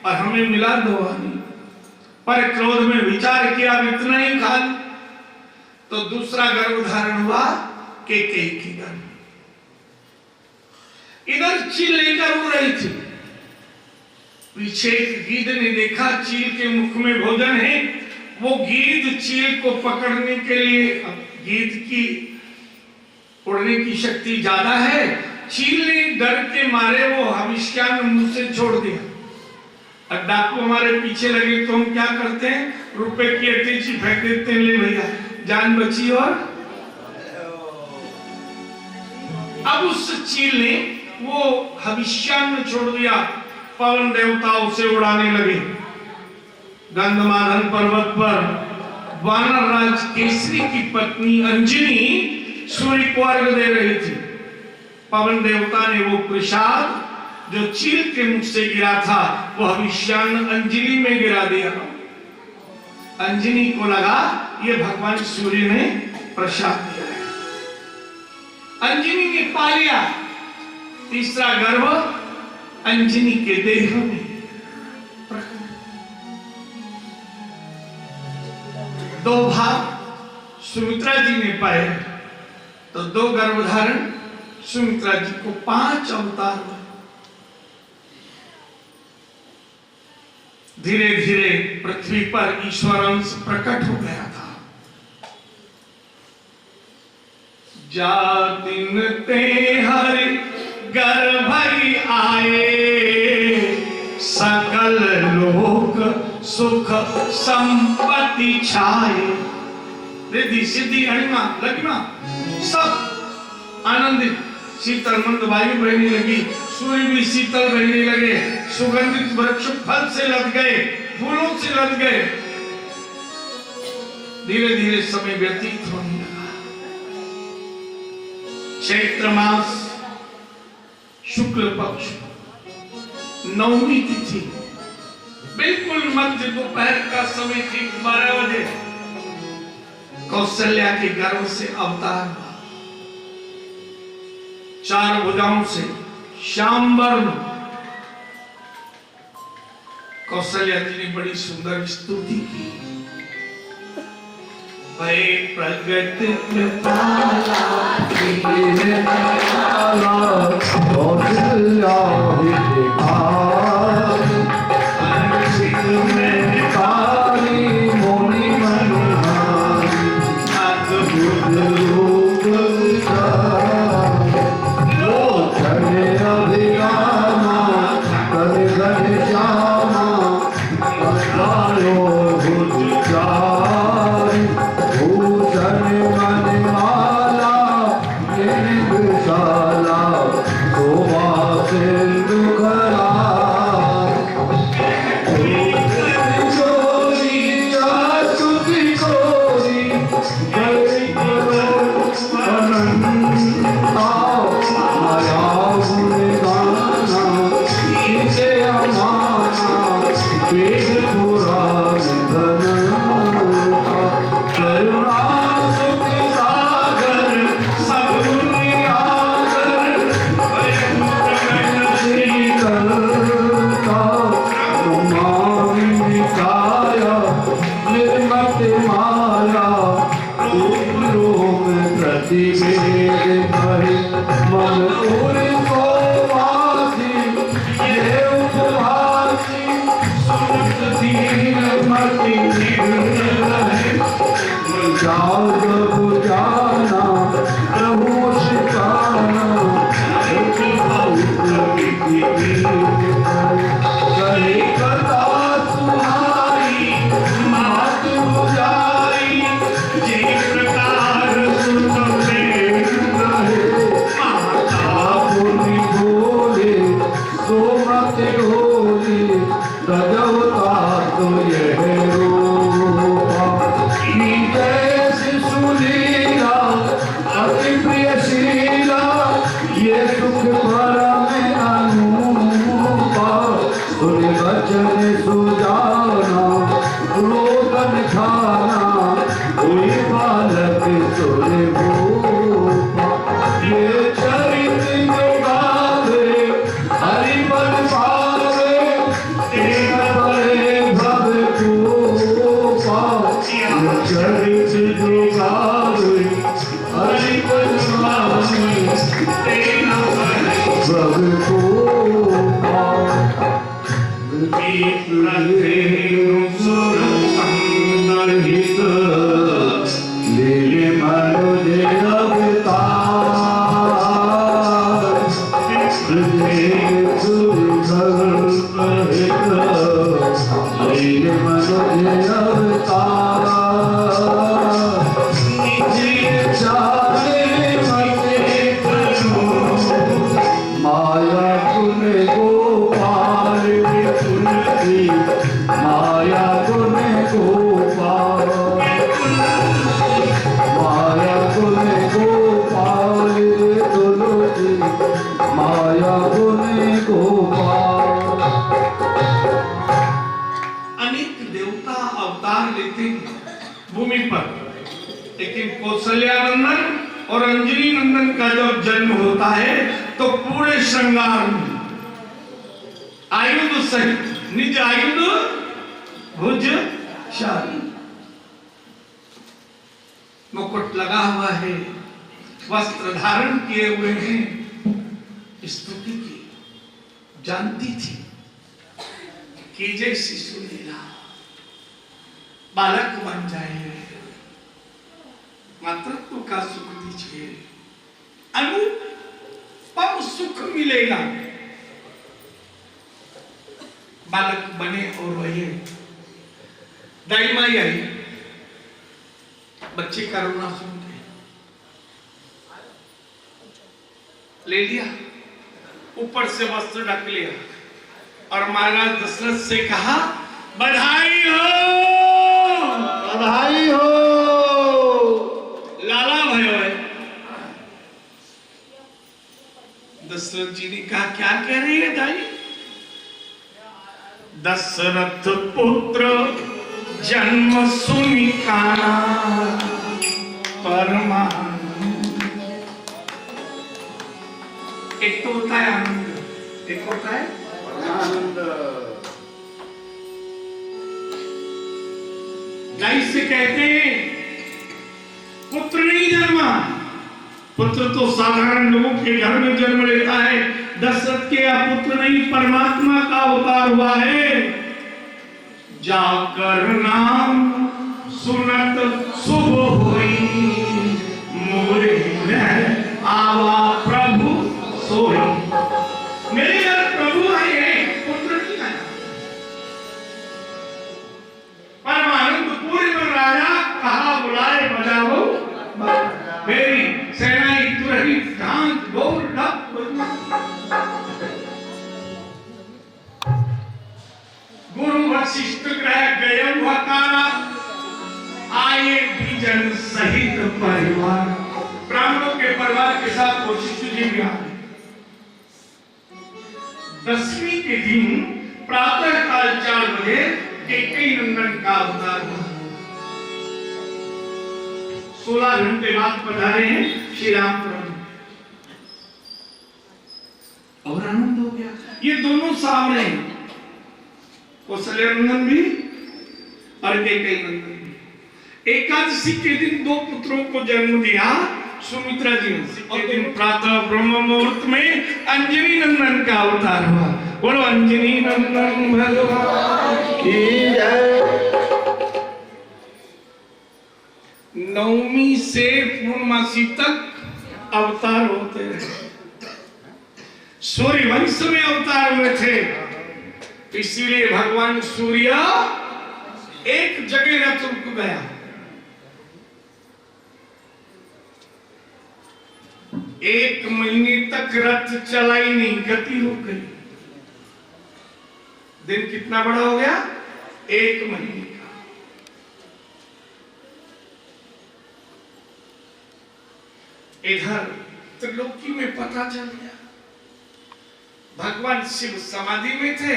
और हमें मिला दो आने, पर क्रोध में विचार किया इतना ही खा ली, तो दूसरा गर्भ धारण हुआ कैकेयी की गर्भ। इधर चील लेकर उड़ रही थी, पीछे एक गीध ने देखा चील के मुख में भोजन है, वो गीध चील को पकड़ने के लिए, गीध की उड़ने की शक्ति ज्यादा है, चील ने डर के मारे वो हविष्यान्न मुंह से छोड़ दिया। अब डाकू हमारे पीछे लगे तो हम क्या करते हैं, रुपए की अटैची फेंक देते हैं, ले भैया जान बची। और अब उस चील ने वो हविष्यान्न छोड़ दिया, पवन देवता उसे उड़ाने लगे। गंधमादन पर्वत पर वानर राज केसरी की पत्नी अंजनी सूर्य को अर्घ दे रही थी। पवन देवता ने वो प्रसाद जो चील के मुख से गिरा था वो हविष्यान्न अंजनी में गिरा दिया। अंजनी को लगा ये भगवान सूर्य ने प्रसाद दिया है। अंजनी ने पा लिया तीसरा गर्भ अंजनी के देह में। दो भाग सुमित्रा जी ने पाए तो दो गर्भधारण सुमित्रा जी को 5 अवतार हुए। धीरे धीरे पृथ्वी पर ईश्वर अंश प्रकट हो गया था। जा दिन ते हरि गर्भ आए, सकल लोक सुख संपत्ति छाए। रिद्धि सिद्धि अणिमा लगिमा सब आनंदित, शीतल मंद वायु बहने लगी, सूर्य भी शीतल बहने लगे, सुगंधित वृक्ष फल से लद गए, फूलों से लद गए। धीरे धीरे समय व्यतीत होने लगा। चैत्र मास शुक्ल पक्ष नवमी तिथि, बिल्कुल मध्य दोपहर का समय, ठीक 12 बजे कौशल्या के गर्भ से अवतार हुआ। 4 भुजाओं से श्याम वर्ण। कौशल्या जी ने बड़ी सुंदर स्तुति की। भय प्रगट कृपाला अति वेद कहे मन उर को वासी ये उपवासी सुनत दीन मति रहे जाग बुझाना प्रभु शिकाना कहे कथा सुनाई मात बुझाई जिस प्रकार सुनते रहे पुनि बोले सो मत होली रजवता तो यह रूपा जैसी सुनीला अति प्रिय शीला ये सुख परम अनुपा सुन वचन सुजाना रोदन खाना कोई बालक सुन भूपा ये चरित जो गावे हरि बल पावे एक बड़े भव कोपा ये चरित जो गावे हरि बल पावे एक बड़े भव कोपा लीले मनुज माया गुण गोपाल माया गुण गोपाल माया गुण गोपाल तुलसी माया गुण गोपाल। अनेक देवता अवतार लेते हैं भूमि पर, लेकिन कौशल्या नंदन और अंजनी नंदन का जब जन्म होता है तो पूरे श्रृंगार में आयुध सहित निज आयुध भुजशाली मुकुट लगा हुआ है, वस्त्र धारण किए हुए हैं। स्तुति की जानती थी कि जैसी सुनीला बालक बन जाए, मातृत्व का सुख दीजिए, अनुपम सुख मिलेगा। बालक बने और रहे। दाई माई आई, बच्चे का रोना सुन के ले लिया, ऊपर से वस्त्र ढक लिया और महाराज दशरथ से कहा बधाई हो, बधाई हो। लाला भयो है। दशरथ जी ने कहा क्या कह रही है दाई? दशरथ पुत्र जन्म सुनि काना परमानंद। एक तो होता है आनंद, एक होता है आनंद। दाई से कहते हैं पुत्र नहीं जन्मा, पुत्र तो साधारण लोगों के घर में जन्म लेता है। दशरथ के पुत्र नहीं, परमात्मा का अवतार हुआ है। जाकर नाम सुनत शुभ होई, मोरे हृदय आवा प्रभु सोई। मेरे घर प्रभु आए हैं, पुत्र नहीं आया। परमानंदपुर में राजा कहा बुलाए बजाओ, मेरी सेनाई तुरही ढांक बोल ढक। गुरु वशिष्ठ ग्रह गए हकारा, आए बीजन सहित परिवार। ब्राह्मणों के परिवार के साथ वशिष्ठ जी भी आए। दसवीं के दिन प्रातः काल 4 बजे कैकेयी नंदन का अवतार हुआ। 16 घंटे बाद पधारे हैं श्री राम प्रभु और आनंद हो गया। ये दोनों सामने हैं, कौशल्या नंदन भी और कैकेयी नंदन भी। एकादशी के दिन 2 पुत्रों को जन्म दिया सुमित्रा जी और दिन प्रातः ब्रह्म मुहूर्त में अंजनी नंदन का अवतार हुआ। बोलो अंजनी नंदन भगवान की जय। नवमी से पूर्णमासी तक अवतार होते रहे। सूर्य वंश में अवतार हुए थे, इसीलिए भगवान सूर्य एक जगह रथ रुक गया। एक महीने तक रथ चला ही नहीं, गति रुक गई। दिन कितना बड़ा हो गया? एक महीने का। इधर त्रिलोकी में पता चल गया, भगवान शिव समाधि में थे।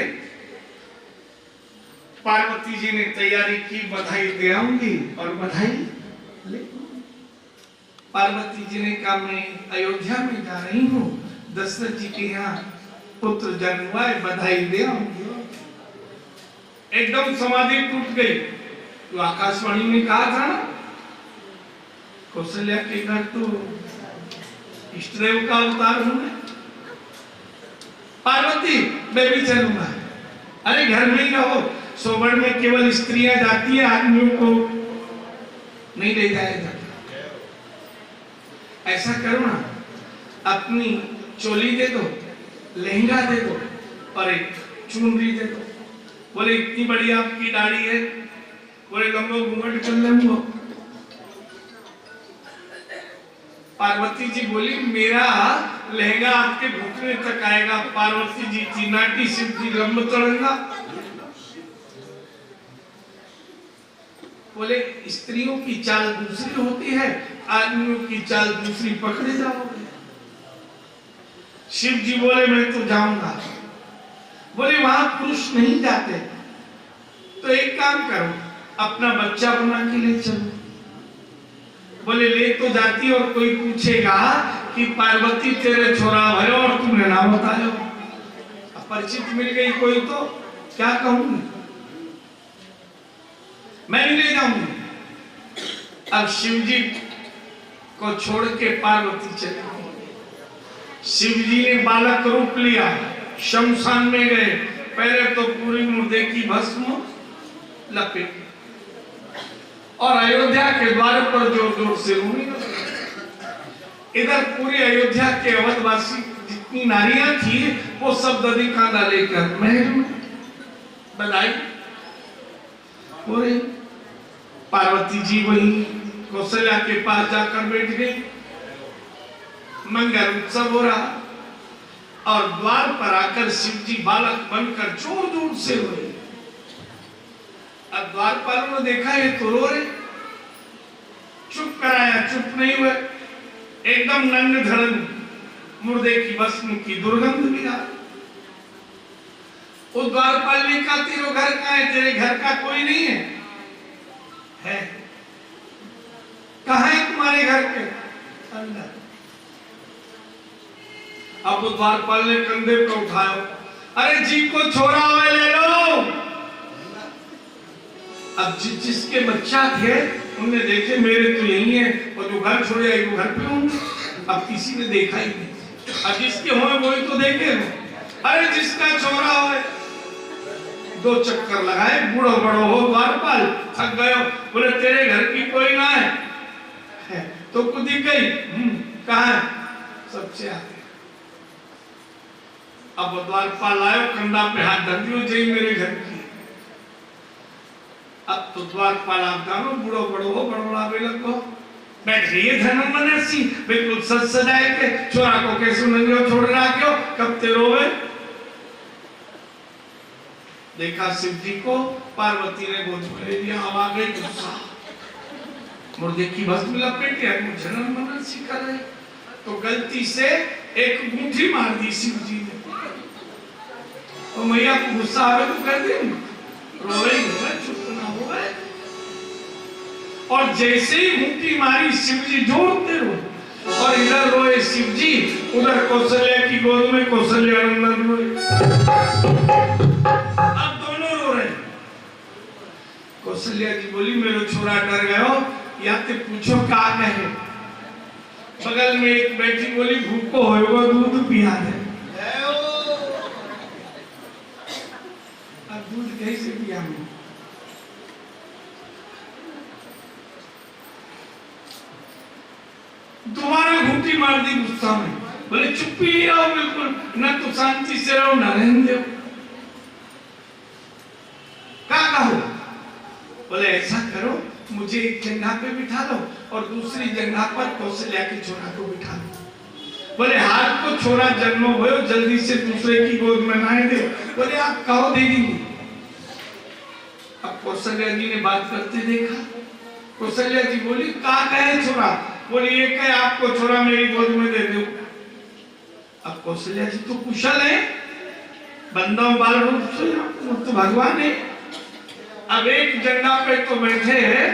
पार्वती जी ने तैयारी की, बधाई दे आऊंगी और बधाई ले। पार्वती जी ने कहा मैं अयोध्या में जा रही हूँ, दशरथ जी के यहाँ पुत्र जन्म हुआ है, बधाई दे आऊंगी। एकदम समाधि टूट गई। तो आकाशवाणी में कहा था ना, कौशल्या के घर तो इष्टदेव का अवतार हूं मैं। पार्वती मैं भी चलूंगा। अरे घर में ही रहो, सोबड़ में केवल स्त्रियां जाती है, आदमियों को नहीं ले जाया जाता। ऐसा करो ना, अपनी चोली दे दो, लहंगा दे दो और एक चुनरी दे दो। बोले इतनी बड़ी आपकी दाढ़ी है, बोले लंबो घूंघट कर लूंगा। पार्वती जी बोली मेरा लहंगा आपके घुटने तक आएगा। पार्वती जी थी नाटी, शिव जी लंब तड़ंगा। बोले स्त्रियों की चाल दूसरी होती है, आदमियों की चाल दूसरी, पकड़े जाओगे। शिव जी बोले मैं तो जाऊंगा। बोले वहां पुरुष नहीं जाते, तो एक काम करो, अपना बच्चा बना के ले चलो। बोले ले तो जाती और कोई पूछेगा कि पार्वती तेरे छोरा भयो और तुमने नाम बताया। अब परिचित मिल गई कोई तो क्या कहूंगी, मैं नहीं ले जाऊंगी। अब शिव जी को छोड़ के पार्वती चली गई। शिव जी ने बालक रूप लिया, शमशान में गए। पहले तो पूरी मुर्दे की भस्म लपेटी और अयोध्या के द्वार पर जोर जोर से रोने लगे। इधर पूरी अयोध्या के अवधवासी जितनी नारियां थी वो सब दधी कांदा लेकर महल में बधाई हो रही। पार्वती जी वही कौशल्या के पास जाकर बैठ गई। मंगल उत्सव हो रहा और द्वार पर आकर शिव जी बालक बनकर जोर जोर से रोए। अब द्वारपालों ने देखा ये तो रो रहे, चुप कराया, चुप नहीं हुए। एकदम नंग धड़न मुर्दे की भस्म की दुर्गंध भी आ। उस द्वारपाल ने कहा तेरे घर कहाँ है? तेरे घर का कोई नहीं है? है। कहाँ है तुम्हारे घर के? अंदर। अब उस द्वारपाल ने कंधे पे उठाया, अरे जी को छोड़ा हुआ ले लो। अब जिसके बच्चा थे उन्होंने देखे मेरे तो यही है, और जो घर छोड़े वो घर पे होंगे। अब किसी ने देखा ही नहीं। अब जिसके होए वही तो देखे। अरे जिसका छोरा हो, दो चक्कर लगाए, बूढ़ो बड़ो हो द्वारपाल, थक गए, बोले तेरे घर की कोई ना है तो खुद ही गई। कहाँ है? सबसे आगे। अब द्वारपाल आयो, कंधा पे हाथ धर दियो, जय मेरे घर की। अब तो द्वारपाल आप जानो, बूढ़ो बड़ो हो, बड़ोड़ा बेलक हो, बैठ रही धर्म मनसी, बिल्कुल सज सजाए के छोरा को कैसे नंगे छोड़ रहा क्यों, कब ते रोवे। देखा शिव जी को, पार्वती ने गोद में ले लिया। अब आ गई गुस्सा, मुर्दे की भस्म लपेटे, अब जनन मनसी कर रहे, तो गलती से एक मुट्ठी मार दी शिव जी ने। तो मैया को गुस्सा आवे तो कर दे, रोवे ही होवे, चुप ना होवे। और जैसे ही मुट्ठी मारी शिव जी जोरते रो, और इधर रोए शिव जी, उधर कौशल्या की गोद में कौशल्या नंदन रोए। अब दोनों रो रहे। कौशल्या जी बोली मेरे छोरा डर गयो, या ते पूछो का कहे। बगल में एक बैठी बोली भूखो होगा दूध पिया दे। अब दूध कैसे पिया मैं? दोबारा घूंटी मार दी गुस्सा में, बोले चुप्पी रहो बिल्कुल, न तो शांति से रहो न रहने दो। क्या कहो? बोले ऐसा करो, मुझे एक जगह पे बिठा दो और दूसरी जगह पर कौशल्या के छोरा को बिठा दो। बोले हाथ को छोरा जन्म हो जल्दी से दूसरे की गोद में नहाए दे। बोले आप कहो दे देंगे। अब कौशल्या जी ने बात करते देखा। कौशल्या जी बोली का कहे छोरा? बोले ये कहे आपको छोरा मेरी गोद में दे दो। अब कौशल्या जी तो कुशल है, बंदा बाल रूप से तो भगवान है। अब एक जगह पे तो बैठे हैं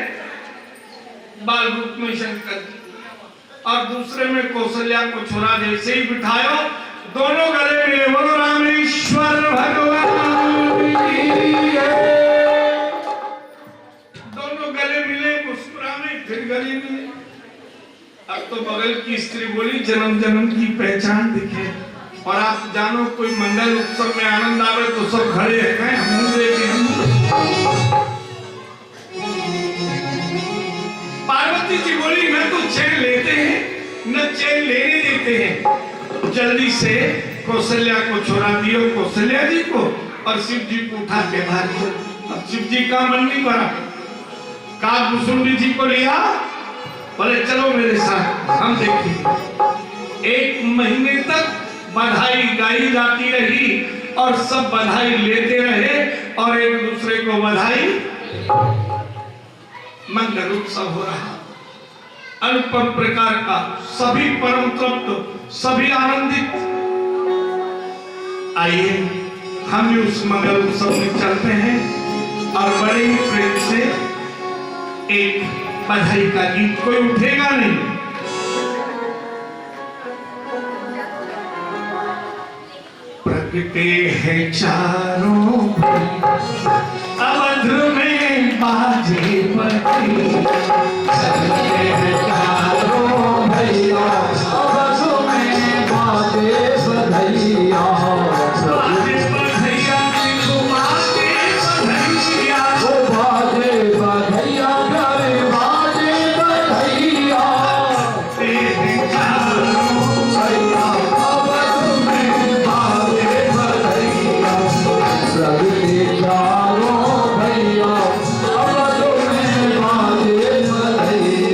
बाल रूप में शंकर जी और दूसरे में कौशल्या को छोरा जैसे ही बिठायो दोनों गले मिले। बोलो रामेश्वर भगवान की जय। दोनों गले मिले, मुस्कुराए, फिर गले मिले। अब तो बगल की स्त्री बोली जन्म जन्म की पहचान दिखे। और आप जानो कोई मंगल उत्सव में आनंद आवे तो सब खड़े हैं, हम पार्वती जी बोली न तो चैन लेते हैं न चैन लेने देते हैं। जल्दी से कौशल्या को छोड़ा दियो कौशल्या जी को और शिव जी को उठा के बाहर चलो। अब शिव जी का मन नहीं भरा, काकभूषुंडी जी को लिया, बोले चलो मेरे साथ हम देखेंगे। एक महीने तक बधाई गाई जाती रही और सब बधाई लेते रहे और एक दूसरे को बधाई। मंगल उत्सव हो रहा, अनुपम प्रकार का, सभी परम तृप्त, सभी आनंदित। आइए हम भी उस मंगल उत्सव में चलते हैं और बड़े ही प्रेम से एक बधाई का गीत, कोई उठेगा नहीं। प्रगटे हैं चारों अवध में बाजे बजती, प्रगटे हैं चारों भैया अवध में बाजे बधैया। बाजे बधैया को बाजे बधैया, ओ बाजे बधैया करे बाजे बधैया। तेरे चारों भैया अवध में बाजे बधैया। प्रगटे चारों भैया अवध में बाजे बधैया।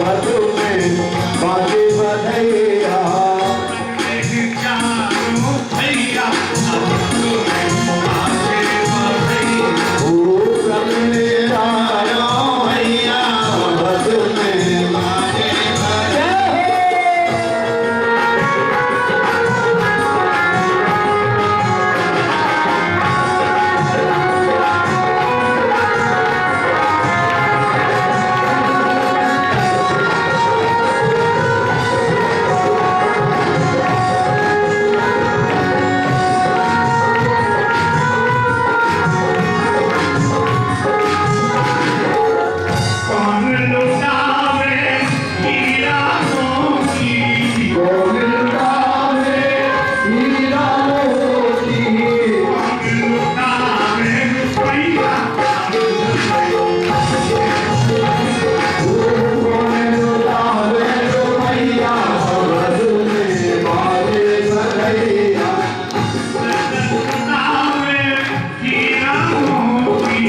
अवध में बाजे बधैया चारों भैया अवध में बाजे बधैया ओ सबने आया भैया अवध में बाजे बधैया कौन लुटावे हीरा मोती कौन लुटावे हीरा मोती कौन लुटावे रुपया कौन लुटावे रुपया अवध में बाजे बधैया लुटावे हीरा मोती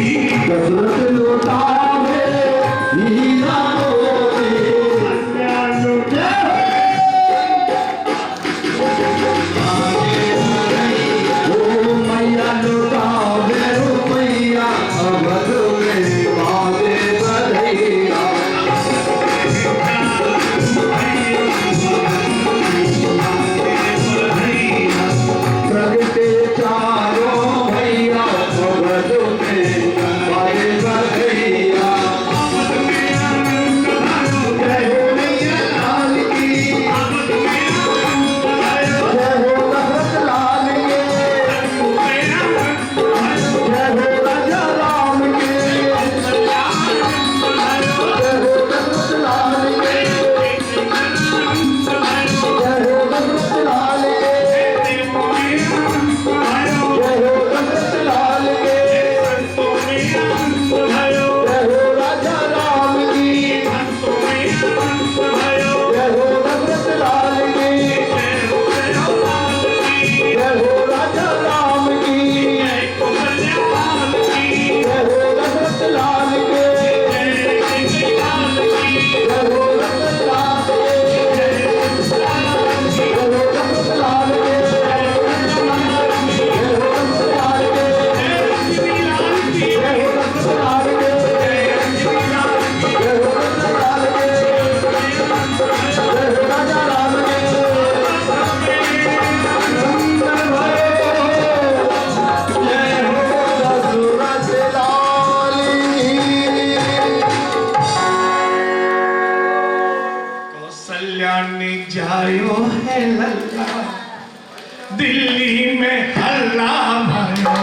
दशरथ लुटावे हीरा मोती ओ मैया लुटावे रुपया अवध में बाजे बधैया प्रगटे चारों भैया अवध में बाजे बधैया जय हो मैया लाल की जय हो दशरथ लाल के जय हो राजा राम के जय हो दशरथ लाल के जय हो दशरथ लाल के जय हो दशरथ लाल के जय हो राजा राम की जय हो दशरथ लाल की जय हो राजा राम की जय हो दशरथ लाल के जय हो दशरथ लाल के जय हो दशरथ लाल के जय हो दशरथ लाल के जय हो दशरथ लाल के जय हो दशरथ लाल के जय हो राजा राम के नंदन भरे जय हो दशरथ लाल कौशल्या ने जायो है लल्ला दिल्ली में हल्ला भयो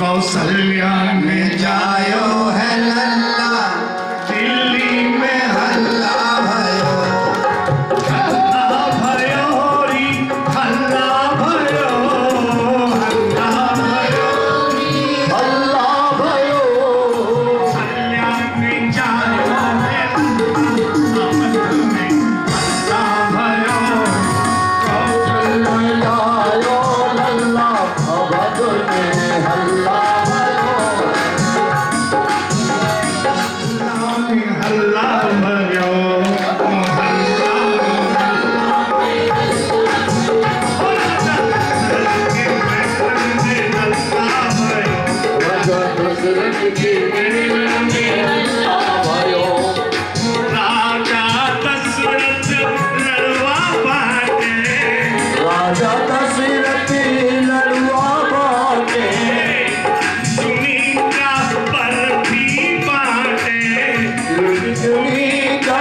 कौशल्या ने जायो है लल्ला दिल्ली में हल्ला भयो हल्ला भयो री हल्ला भयो हल्ला भयो हल्ला भयो कौशल्या ने जायो है अवध में हल्ला भयो जायो लल्ला अवध में हल्ला भयो हल्ला भयो दशरथ की हल्ला भयो राजा दशरथ लड़वा बाटे राजा दशरथ लड़वा बाटे सुनीता पर भी बाटे सुनीता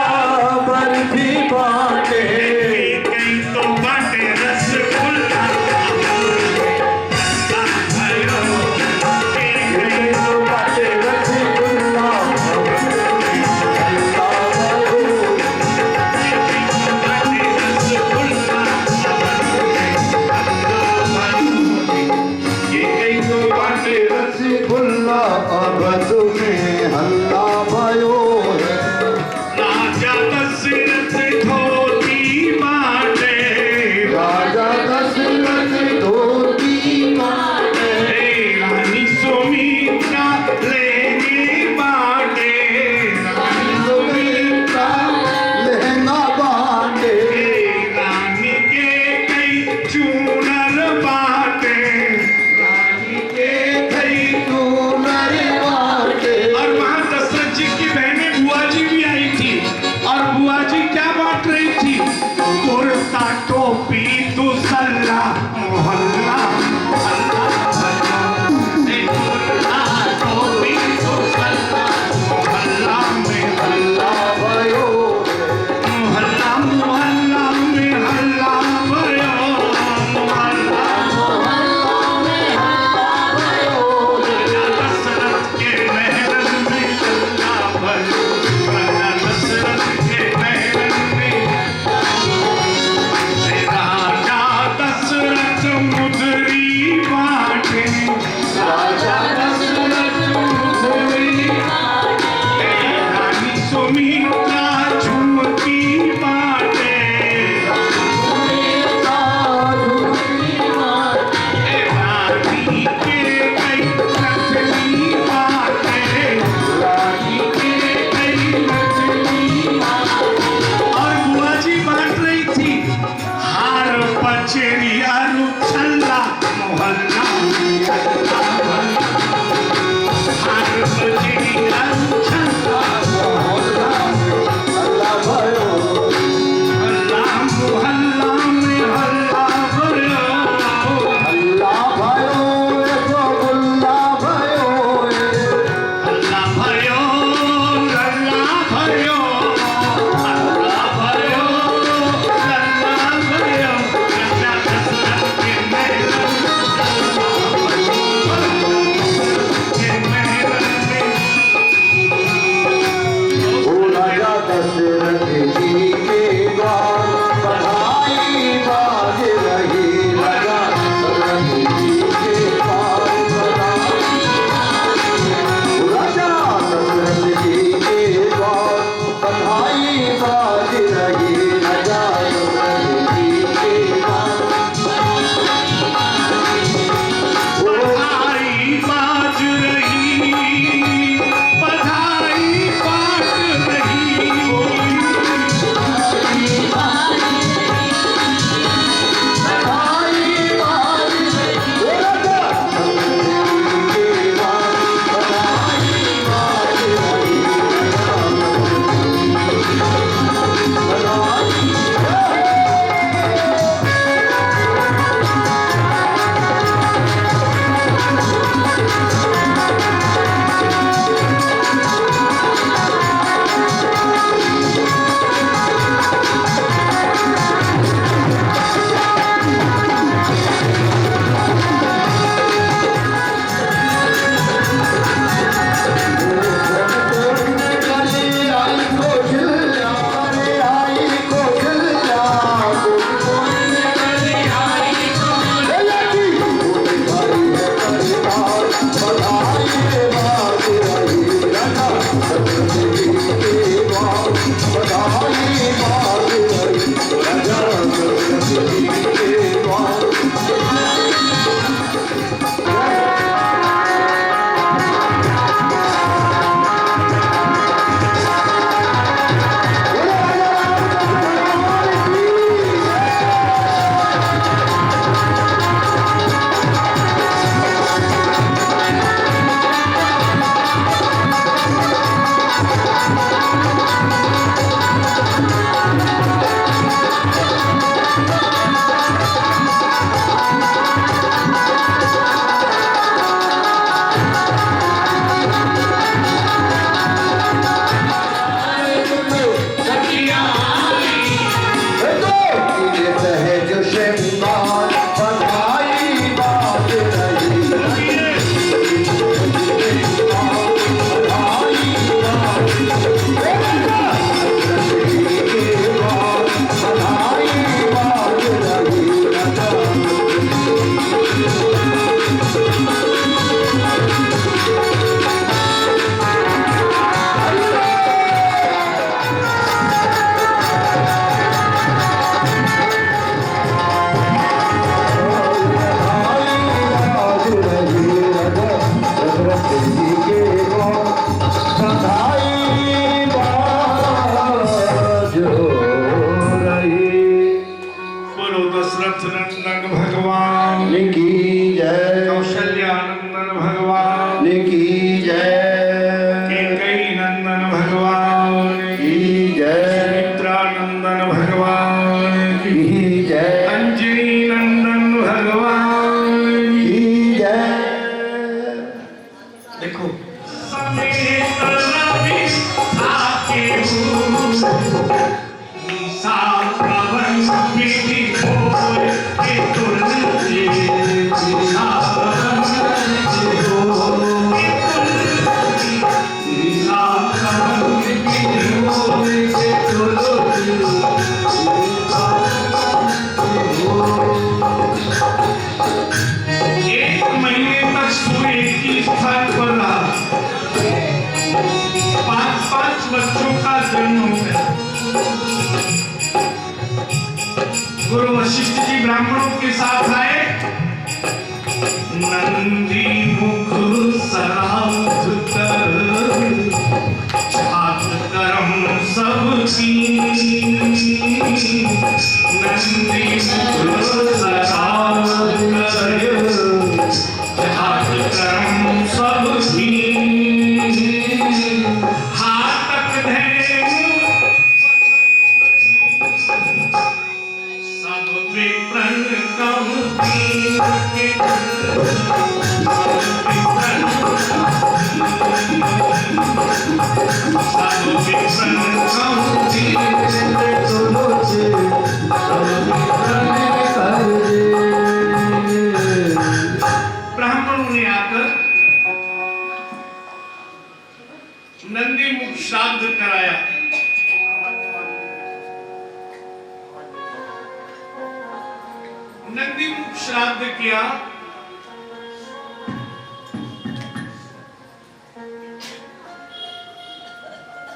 बर्फी बाटे कहीं तो बाटे रसगुल्ला भयो कहीं तो बाटे रसगुल्ला हल्ला भयो रसगुल्ला अवध में हल्ला भयो राजा दशरथ क्या बात रही थी? कुर्ता टोपी तू सल्ला मोहल्ला मोहल्ला कुर्ता टोपी तू सल्ला मोहल्ला में हल्ला भयो मोहल्ला मोहल्ला में हल्ला भयो मोहल्ला में हल्ला भयो दशरथ के महल में हल्ला भयो दशरथ के महल में गुरु वशिष्ठ जी ब्राह्मणों के साथ आए। नंदी मुख सराध कर छात करम सब की। नंदी मुख सराध कर छात करम सब की। हाथक धेनु सब विप्रन कम तीन के। ब्राह्मणों ने आकर नंदी मुख श्राद्ध कराया। नंदी मुख श्राद्ध किया।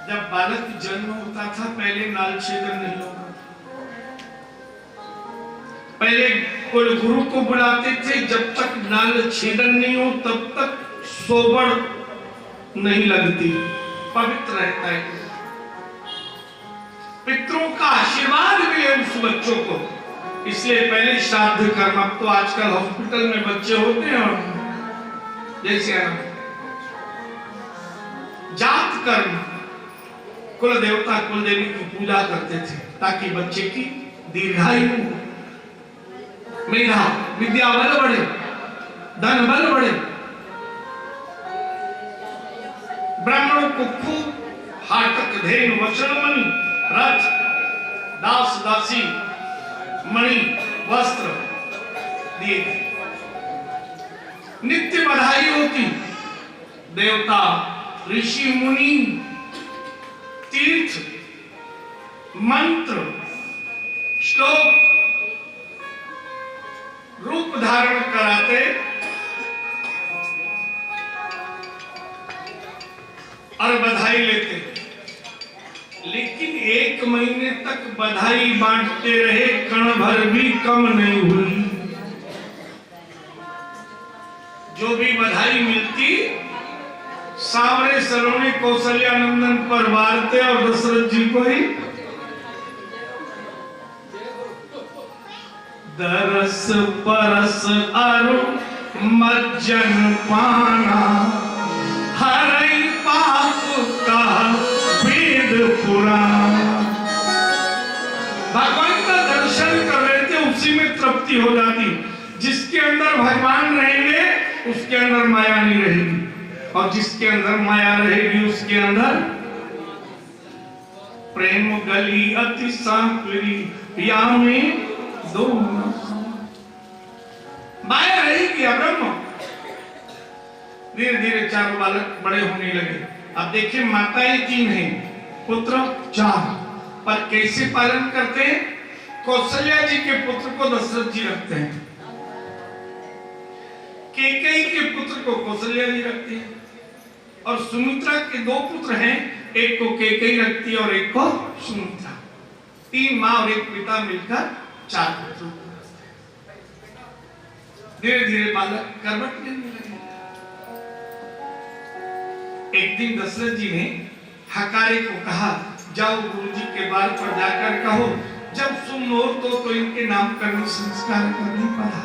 जब बालक जन्म होता था पहले नाल छेदन नहीं होता था। पहले कुल गुरु को बुलाते थे, जब तक नाल छेदन नहीं हो तब तक सोबड़ नहीं लगती, पवित्र रहता है। पितरों का आशीर्वाद मिले उस बच्चों को, इसलिए पहले श्राद्ध कर्म। अब तो आजकल हॉस्पिटल में बच्चे होते हैं और जैसे जात कर्म, कुल देवता कुल देवी की पूजा करते थे ताकि बच्चे की दीर्घायु, मेधा विद्या बल बढ़े, धन बल बढ़े। ब्राह्मणों को खूब हाटक धेनु वचन मणि रथ दास दासी मणि वस्त्र दिए। नित्य बधाई होती। देवता ऋषि मुनि तीर्थ मंत्र श्लोक रूप धारण कराते और बधाई लेते। लेकिन 1 महीने तक बधाई बांटते रहे, कण भर भी कम नहीं हुई। जो भी बधाई मिलती सावरे सलोने कौशल्यानंदन पर वारते और दशरथ जी को ही दरस परस अरु मज्जन पाना हरई पाप का वेद पुराण। भगवान का दर्शन कर रहे थे, उसी में तृप्ति हो जाती। जिसके अंदर भगवान रहेंगे उसके अंदर माया नहीं रहेगी, और जिसके अंदर माया रहेगी उसके अंदर प्रेम गली अति सांकरी या में दो माया रहेगी। ब्रह्म धीरे धीरे चारों बालक बड़े होने लगे। अब देखिए माताएं 3 हैं, पुत्र 4, पर कैसे पालन करते हैं? कौशल्या जी के पुत्र को दशरथ जी रखते हैं, कैकेयी के पुत्र को कौशल्या जी रखती है, और सुमित्रा के 2 पुत्र हैं, एक को कैकेयी रखती है और एक को सुमित्रा। 3 माँ और 1 पिता मिलकर 4 पुत्र। धीरे धीरे बालक करवट लेने लगे। एक दिन दशरथ जी ने हकारे को कहा, जाओ गुरुजी के द्वार पर जाकर कहो जब सुन मुहूर्त हो तो इनके नामकरण संस्कार करने पड़ा।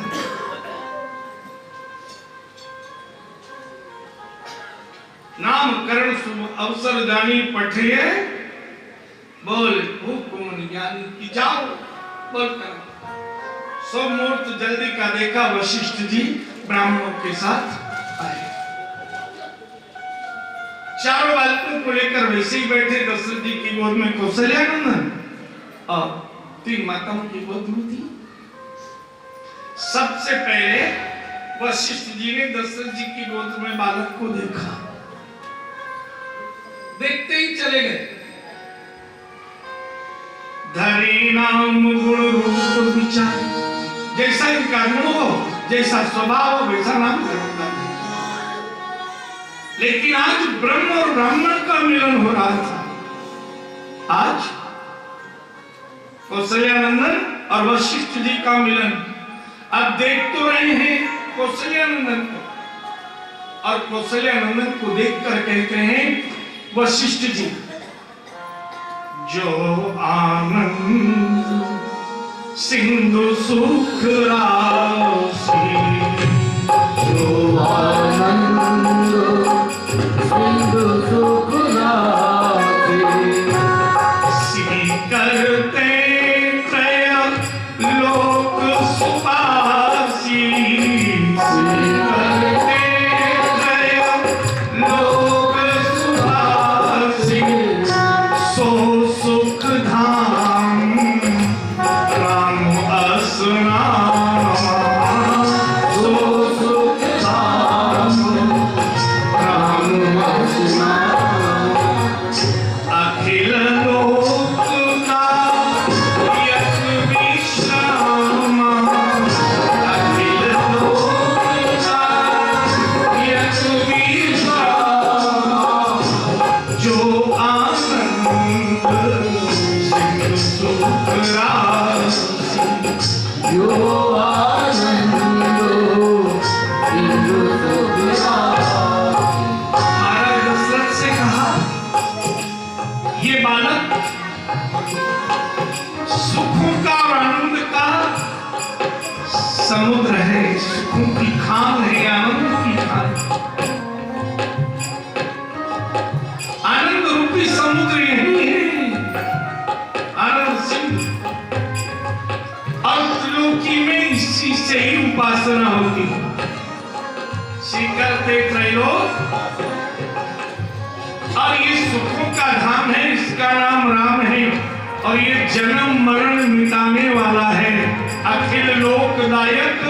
नामकरण शुभ अवसर जानी पठिए बोल हुकुम ज्ञानी की जाओ बोल कर। सब मुहूर्त जल्दी का देखा, वशिष्ठ जी ब्राह्मणों के साथ आए। चारों बालकों को लेकर वैसे ही बैठे। दशरथ जी की गोद में कौशल्यानंदन और 3 माताओं की गोद में थी। सबसे पहले वशिष्ठ जी ने दशरथ जी की गोद में बालक को देखा, देखते ही चले गए। धरी नाम गुण रूप विचार, जैसा इनका गुण हो, जैसा स्वभाव हो, वैसा नाम करूंगा। लेकिन आज ब्रह्म और ब्राह्मण का मिलन हो रहा था। आज कौशल्यानंदन और वशिष्ठ जी का मिलन। अब देख तो रहे हैं कौशल्यानंदन को, और कौशल्यानंदन को देखकर कहते हैं वशिष्ठ जी, जो आनंद सिंधु सुख राशि, जो आनंद सिंधु सुख राशि, सी करते त्रय लोक सुपासी, सी करते त्रय लोक सुपासी, सो सुख धाम राम असनाम, सो सुख धाम राम असनाम, अखिल लोक का यश विश्राम, अखिल लोक का यश विश्राम, जो आनंद सिंधु सुख राशि, जो आनंद सिंधु सुख राशि। महाराज दशरथ से कहा, ये बालक सुखों का और आनंद का समुद्र है, सुखों की खान है, आनंद की खान। आनंद रूपी समुद्र यही है, आनंद सिंधु। और त्रिलोकी में इसी से ही उपासना होती है। करते त्रैलोक, और ये सुखों का धाम है, इसका नाम राम है, और ये जन्म मरण मिटाने वाला है, अखिल लोकदायक।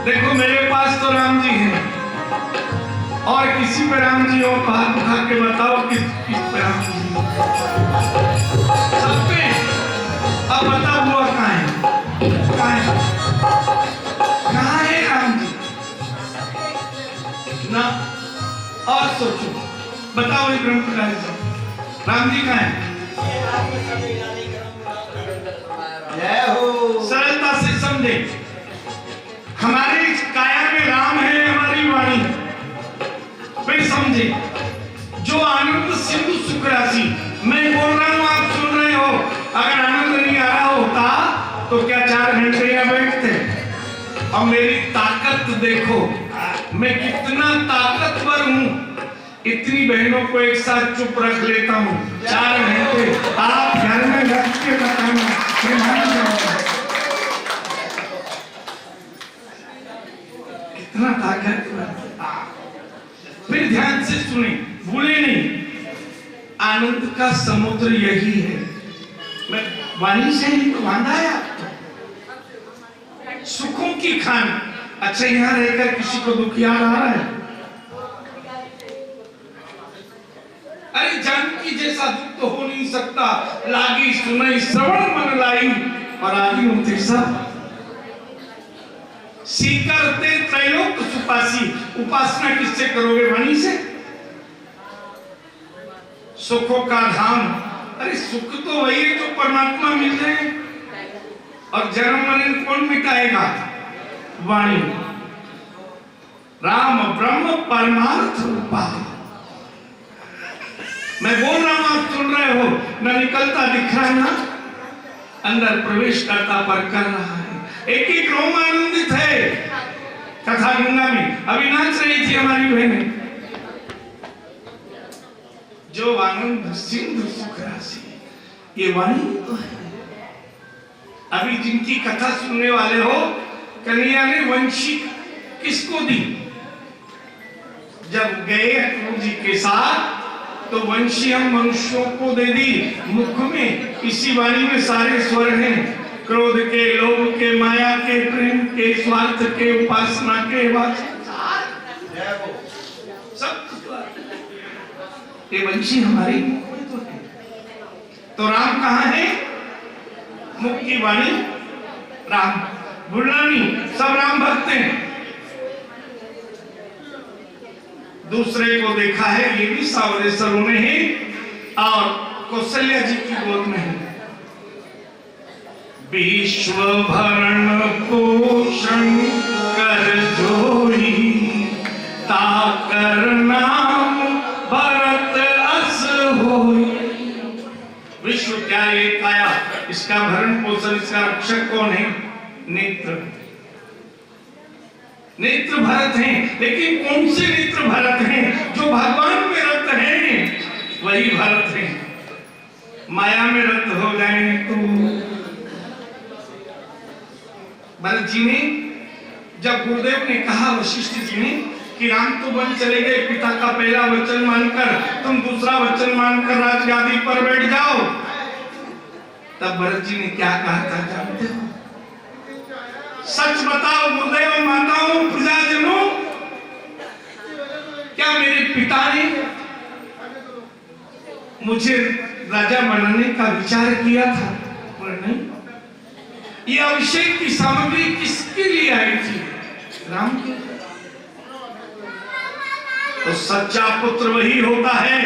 देखो मेरे पास तो राम जी हैं, और किसी पे राम जी हो तो हाथ उठा के बताओ किस पे राम जी सब पे। अब बताओ हुआ कहाँ है, कहाँ है राम जी ना। और सोचो, बताओ ये ब्रह्म प्रकाश जी राम जी कहाँ है। सरलता से समझे, हमारे इस काया में राम है, हमारी वाणी फिर समझे। जो आनंद सिंधु सुख राशि, मैं बोल रहा हूं आप सुन रहे हो, अगर आनंद नहीं आ रहा होता तो क्या 4 घंटे यहाँ बैठते। और मेरी ताकत देखो, मैं कितना ताकतवर हूं, इतनी बहनों को एक साथ चुप रख लेता हूं 4 घंटे। आप घर में रख के बताना, कितना ताकतवर। फिर ध्यान से सुने, भूले नहीं, आनंद का समुद्र यही है। मैं वाणी से ही तो बांधा है आपको, सुखों की खान। अच्छा यहां रहकर किसी को दुख याद आ रहा है? अरे जानकी जैसा दुख तो हो नहीं सकता। लागी सुनई श्रवण मन लाई, और आदि उनके सब सीकरते त्रैलोक सुपासी। उपासना किससे करोगे? वाणी से। सुखों का धाम, अरे सुख तो वही है जो परमात्मा मिल जाए, और जन्म मरण कौन मिटाएगा? वाणी। राम ब्रह्म परमार्थ रूपा। मैं बोल रहा हूं आप सुन रहे हो, न निकलता दिख रहा है, ना अंदर प्रवेश करता पर कर रहा है। एक एक रोम आनंदित है। कथा गंगा में अभी नाच रही थी हमारी बहनें। जो आनंद सिंधु सुख राशि, ये वाणी तो है। अभी जिनकी कथा सुनने वाले हो, कन्हैया ने वंशी किसको दी? जब गए अक्रूर जी के साथ तो वंशी हम मनुष्यों को दे दी मुख में। इसी वाणी में सारे स्वर हैं, क्रोध के, लोभ के, माया के, प्रेम के, स्वार्थ के, उपासना के, सब ये वंशी हमारी मुख में तो है। तो राम कहाँ है? मुख की वाणी राम। भूलना नहीं, सब राम भक्त हैं। दूसरे को देखा है, ये भी सावरे सरों ने हैं, और कौशल्या जी की गोद में है। विश्व भरण पोषण कर जोई, ताकर नाम भरत अस होई। विश्व क्या है? काया, इसका भरण पोषण, इसका रक्षक कौन है? नेत्र। नेत्र भरत हैं, लेकिन कौन से नेत्र भरत हैं? जो भगवान में रत हैं वही भरत हैं। माया में रत हो जाए तो भरत जी ने, जब गुरुदेव ने कहा वशिष्ठ जी ने कि राम तो वन चले गए, पिता का पहला वचन मानकर तुम दूसरा वचन मानकर राजगादी पर बैठ जाओ, तब भरत जी ने क्या कहा था जानते हो? सच बताओ गुरुदेव, माताओं, प्रजाजनों, क्या मेरे पिता ने मुझे राजा बनाने का विचार किया था? पर नहीं। ये अभिषेक की सामग्री किसके लिए आई थी? राम के। तो सच्चा पुत्र वही होता है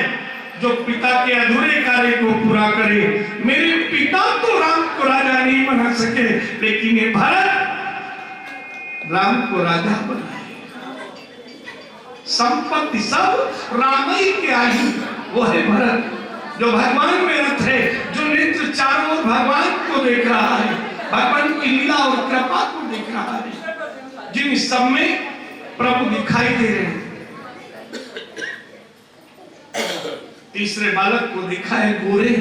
जो पिता के अधूरे कार्य को पूरा करे। मेरे पिता तो राम को राजा नहीं बना सके, लेकिन ये भरत राम को राजा बनाए। संपत्ति सब राम ही के आई, वो है भरत जो भगवान में रत है, जो नेत्र चारों ओर भगवान को देख रहा है, भगवान की लीला और कृपा को देख रहा है, जिन सब में प्रभु दिखाई दे रहे हैं। तीसरे बालक को देखा है, गोरे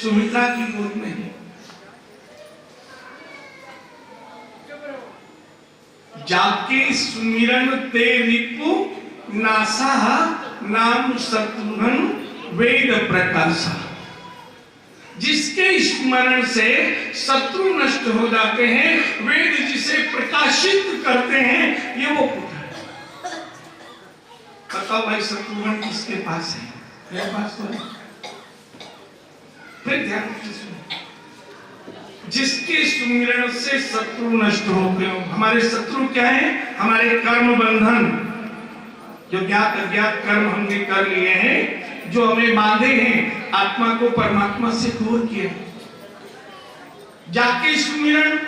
सुमित्रा की गोद में है। जाके सुमिरन ते रिपु नासा, नाम शत्रुघ्न वेद प्रकाशा। जिसके स्मरण से शत्रु नष्ट हो जाते हैं, वेद जिसे प्रकाशित करते हैं, ये वो पुत्र है। बताओ भाई, शत्रुघ्न किसके पास है? मेरे पास तो है। फिर ध्यान से सुनो, जिसके सुमिरन से शत्रु नष्ट हो गए। हमारे शत्रु क्या है? हमारे कर्म बंधन, जो ज्ञात अज्ञात कर्म हमने कर लिए हैं, जो हमें बांधे हैं, आत्मा को परमात्मा से दूर किए। जाके सुमिरन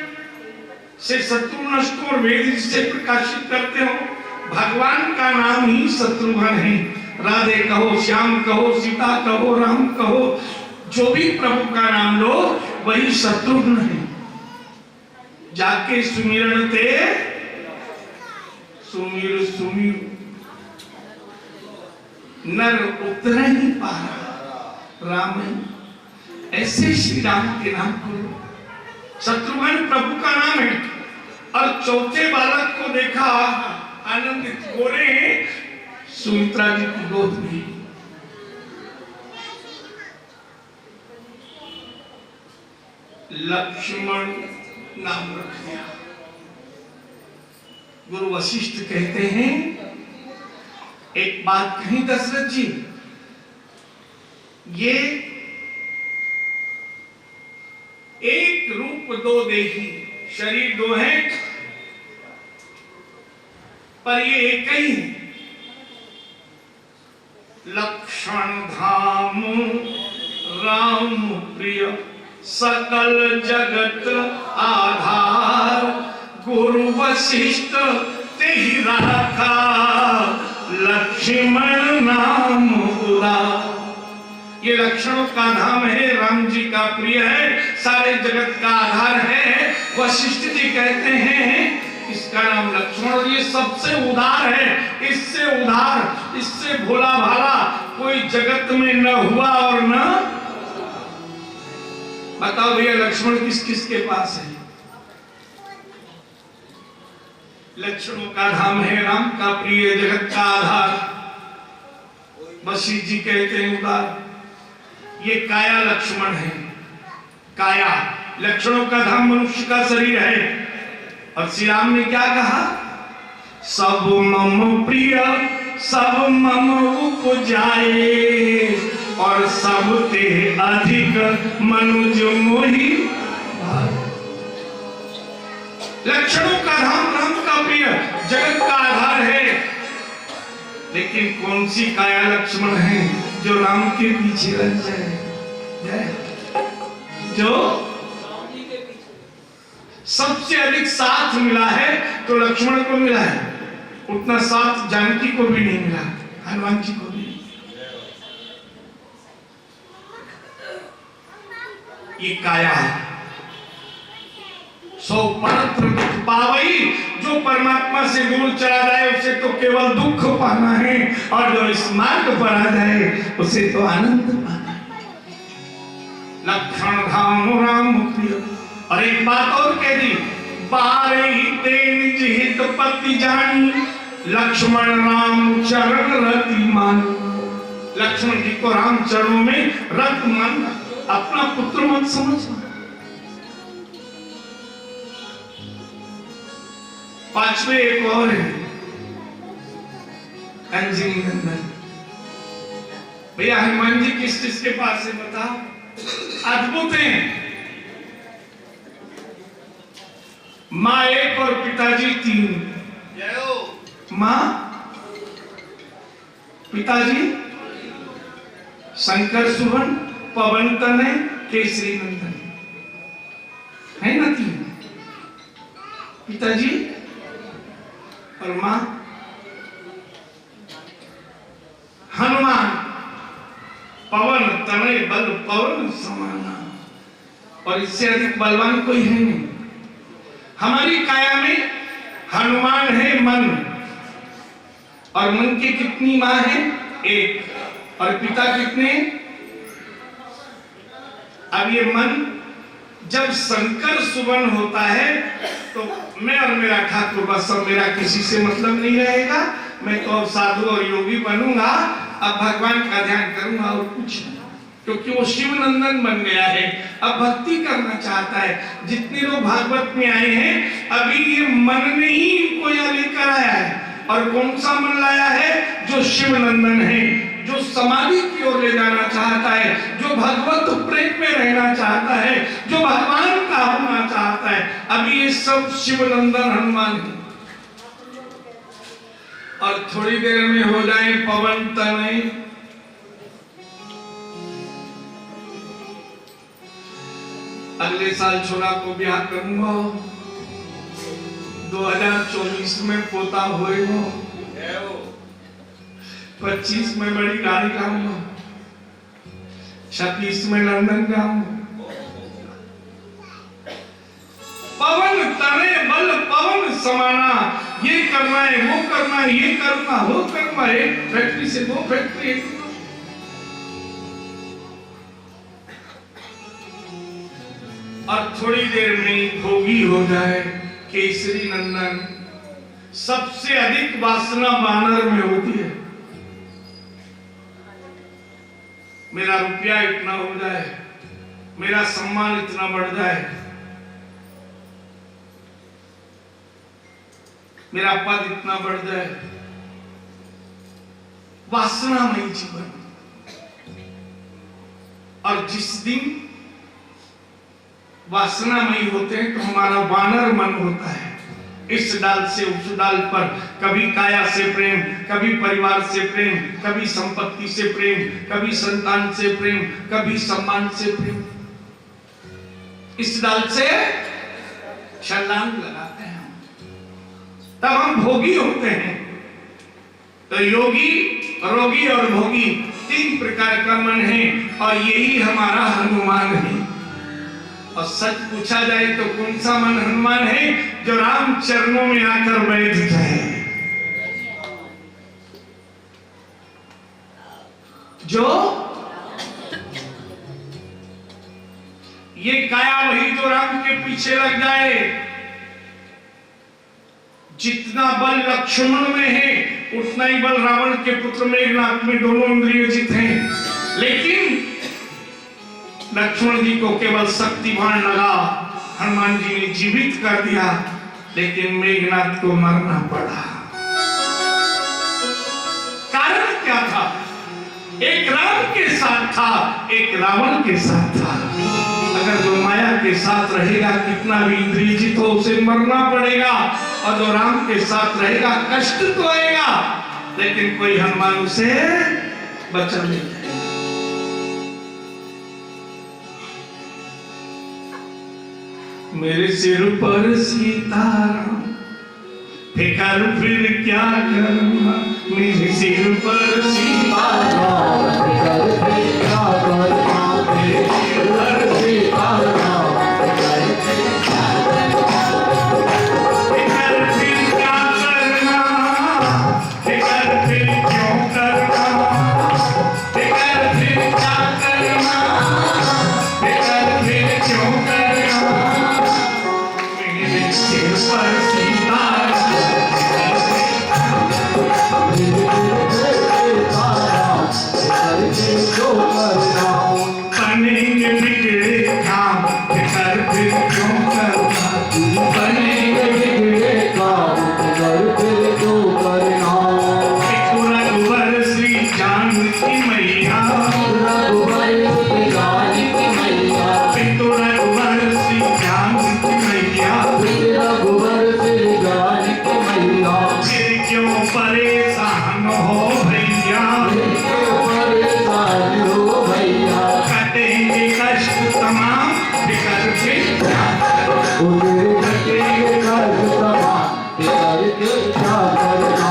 से शत्रु नष्ट और वेद जिसे प्रकाशित करते हो, भगवान का नाम ही शत्रुघ्न है। राधे कहो, श्याम कहो, सीता कहो, राम कहो, जो भी प्रभु का नाम लो वही शत्रुघ्न है। जाके सुमिरन ते सुमिर सुमिर, नर उतर ही पारा राम। ऐसे श्री राम के नाम को लो। शत्रुघ्न प्रभु का नाम है। और चौथे बालक को देखा, आनंदित गोरे सुमित्रा जी की गोद में। लक्ष्मण नाम रख दिया। गुरु वशिष्ठ कहते हैं, एक बात कही दशरथ जी, ये एक रूप दो देही, शरीर दो है पर ये एक ही है। लक्षण धाम राम प्रिय, सकल जगत आधार, गुरु वशिष्ठ तेहि राखा, लक्ष्मण नाम उदार। ये लक्षणों का धाम है, राम जी का प्रिय है, सारे जगत का आधार है। वशिष्ठ जी कहते हैं इसका नाम लक्ष्मण, और ये सबसे उदार है। इससे उदार, इससे भोला भाला कोई जगत में न हुआ और न। बताओ भैया, लक्ष्मण किस किस के पास है? लक्षणों का धाम है, राम का प्रिय, जगत का आधार। वशिष्ठ जी कहते हैं उदार। ये काया लक्ष्मण है। काया लक्षणों का धाम मनुष्य का शरीर है। और श्री राम ने क्या कहा? सब मम प्रिय, सब मम उपजाए, और सब ते अधिक मनुज मोहि। लक्षणों का धाम राम का प्रिय, जगत का आधार है। लेकिन कौन सी काया लक्ष्मण है जो राम के पीछे लग जाए? जो सबसे अधिक साथ मिला है तो लक्ष्मण को मिला है, उतना साथ जानकी को भी नहीं मिला, हनुमान जी को भी। ये काया है। सो परत्र दुख पावई, जो परमात्मा से दूर चला जाए उसे तो केवल दुख पाना है, और जो इस मार्ग पर आ जाए उसे तो आनंद पाना है। लक्षण धाम राम प्रिय। और एक बात और कह दी, बारे ही तेज हित पति जानी, लक्ष्मण राम चरण रति मान। लक्ष्मण जी को राम चरणों में रत मानना, अपना पुत्र मत समझना। पांचवे एक और है, अंजनी नंदन। भैया हनुमान जी किस किसके पास है बताओ? अद्भुत है। माँ एक और पिताजी तीन। माँ, पिताजी शंकर सुवन, पवन तनय, केसरी नंदन, है ना तीन पिताजी, और माँ हनुमान। पवन तनय बल पवन समाना, और इससे अधिक बलवान कोई है नहीं। हमारी काया में हनुमान है मन, और मन की कितनी माँ है? एक, और पिता कितने? अब ये मन जब शंकर सुवन होता है तो मैं और मेरा ठाकुर बस, अब मेरा किसी से मतलब नहीं रहेगा, मैं तो अब साधु और योगी बनूंगा, अब भगवान का ध्यान करूंगा और कुछ नहीं, क्योंकि वो शिव नंदन बन गया है, अब भक्ति करना चाहता है। जितने लोग भागवत में आए हैं अभी ये मन ने ही इनको यहाँ लेकर आया है, और कौन सा मन लाया है? जो शिव नंदन है, जो समाधि की ओर ले जाना चाहता है, जो भगवत प्रेम में रहना चाहता है, जो भगवान का होना चाहता है। अभी ये सब शिव नंदन हनुमान है, और थोड़ी देर में हो जाए पवन तनय। अगले साल छोरा को ब्याह करूंगा, 2024 में पोता होएगा, 25 में बड़ी गाड़ी लाऊंगा, 26 में लंदन जाऊंगा। पवन तने बल पवन समाना, ये करना है, वो करना है, ये करना, वो करना है, फैक्ट्री से वो फैक्ट्री है। और थोड़ी देर में भोगी हो जाए केसरी नंदन। सबसे अधिक वासना वानर में होती है। मेरा रुपया इतना हो जाए, मेरा सम्मान इतना बढ़ जाए, मेरा पद इतना बढ़ जाए, वासनामयी जीवन। और जिस दिन वासनामयी होते हैं तो हमारा वानर मन होता है, इस डाल से उस डाल पर, कभी काया से प्रेम, कभी परिवार से प्रेम, कभी संपत्ति से प्रेम, कभी संतान से प्रेम, कभी सम्मान से प्रेम। इस डाल से छलांग लगाते हैं, तब हम भोगी होते हैं। तो योगी, रोगी और भोगी तीन प्रकार का मन है, और यही हमारा हनुमान है। और सच पूछा जाए तो कौन सा मन हनुमान है? जो राम चरणों में आकर बैठ जाए, जो ये काया वही जो राम के पीछे लग जाए। जितना बल लक्ष्मण में है उतना ही बल रावण के पुत्र मेघनाद में, दोनों इंद्रिय जित हैं। लेकिन लक्ष्मण जी को केवल शक्तिवान लगा, हनुमान जी ने जीवित कर दिया, लेकिन मेघनाद को मरना पड़ा। कारण क्या था? एक राम के साथ था, एक रावण के साथ था। अगर जो माया के साथ रहेगा, कितना भी इंद्रिय जित हो, उसे मरना पड़ेगा, और जो राम के साथ रहेगा कष्ट तो आएगा, लेकिन कोई हनुमान उसे बचा नहीं। मेरे सिर पर सीताराम, फिकर फिर क्या करना, मेरे सिर पर सीताराम, फिकर फिर क्या करना, मेरे सिर पर सीताराम, फिकर फिर क्या करना, फिकर फिर क्यों करना, फिकर फिर क्या करना, फिकर फिर क्यों करना, मेरे सिर पर सीताराम, बनेंगे बिगड़े काम, फिकर फिर क्यों करना, बनेंगे बिगड़े काम, फिकर फिर क्यों करना। रघुवर श्री जानकी मैया, रघुवर श्री जानकी मैया, पितु रघुवर श्री जानकी मैया, रघुवर श्री जानकी मैया, फिर क्यों परेशान हो भैया, परेशान हो भैया, कटेंगे कष्ट तमाम, फिकर फिर क्या करना, उन्हें कटेंगे कष्ट तमाम, फिकर फिर क्या करना,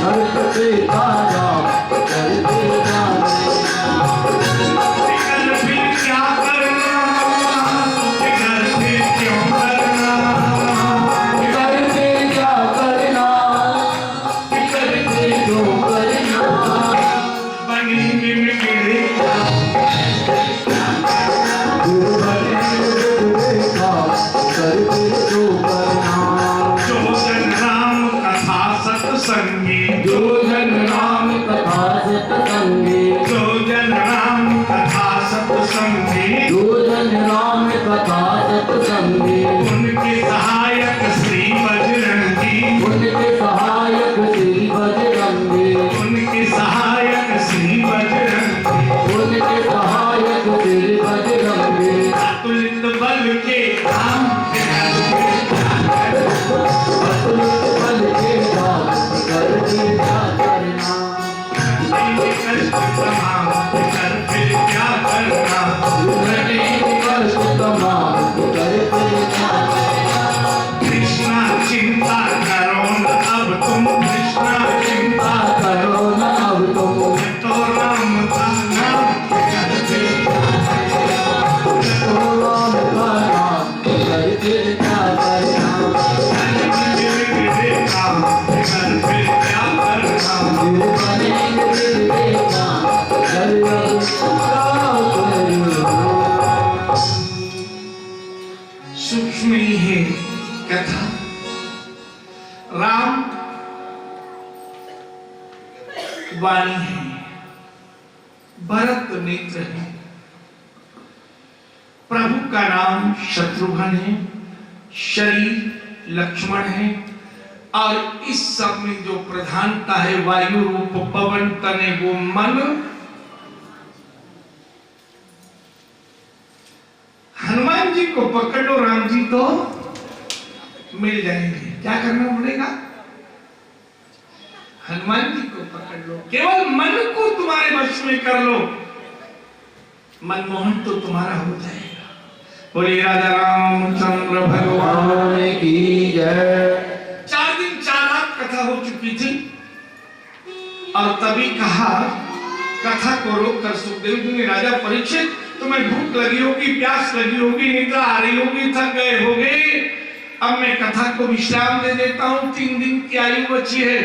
नरक से ताजा, फिकर फिर क्या करना, फिकर फिर क्या करना, फिकर फिर क्यों करना, फिकर फिर क्या करना, फिकर फिर क्यों करना। बनेंगे बिगड़े काम, जो जन राम कथा सत्संगी, जो जन राम कथा सत्संगी, जो जन राम कथा सत्संगी, जो जन राम कथा सत्संगी, उनके सहायक श्री बजरंगी, उनके सहायक श्री बजरंगी, उनके सहायक श्री बजरंगी, उनके सहायक श्री बजरंगी, अतुलित बल के धाम, अतुलित बल के धाम, फिकर फिर क्या करना, बनेंगे कष्ट तमाम, फिकर फिर क्या करना, बनेंगे कष्ट तमाम, फिकर फिर क्या करना। कृष्णा चिंता करो न अब तुम, कृष्णा चिंता करो न अब तुम, तो राम का नाम, फिकर फिर तो राम का नाम, फिकर फिर क्या करना, बिगड़े काम, फिकर फिर क्या करना, बनेंगे बिगड़े काम, फिकर फिर क्या करना। सूक्ष्म ही है कथा। राम वाणी है, भरत नेत्र है, प्रभु का नाम शत्रुघ्न है, शरीर लक्ष्मण है, और इस सब में जो प्रधानता है वायु रूप पवन तने वो मन। हनुमान जी को पकड़ लो, राम जी तो मिल जाएंगे। क्या करना पड़ेगा? हनुमान जी को पकड़ लो, केवल मन को तुम्हारे वश में कर लो, मनमोहन तो तुम्हारा हो जाएगा। बोलिए राजा रामचंद्र भगवान की जय। 4 दिन 4 रात कथा हो चुकी थी और तभी कहा, कथा को रोक कर सुखदेव जी ने, राजा परीक्षित तुम्हें भूख लगी होगी, प्यास लगी होगी, निद्रा आ रही होगी, थक गए होगे, अब मैं कथा को विश्राम दे देता हूं, 3 दिन की आयु बची है।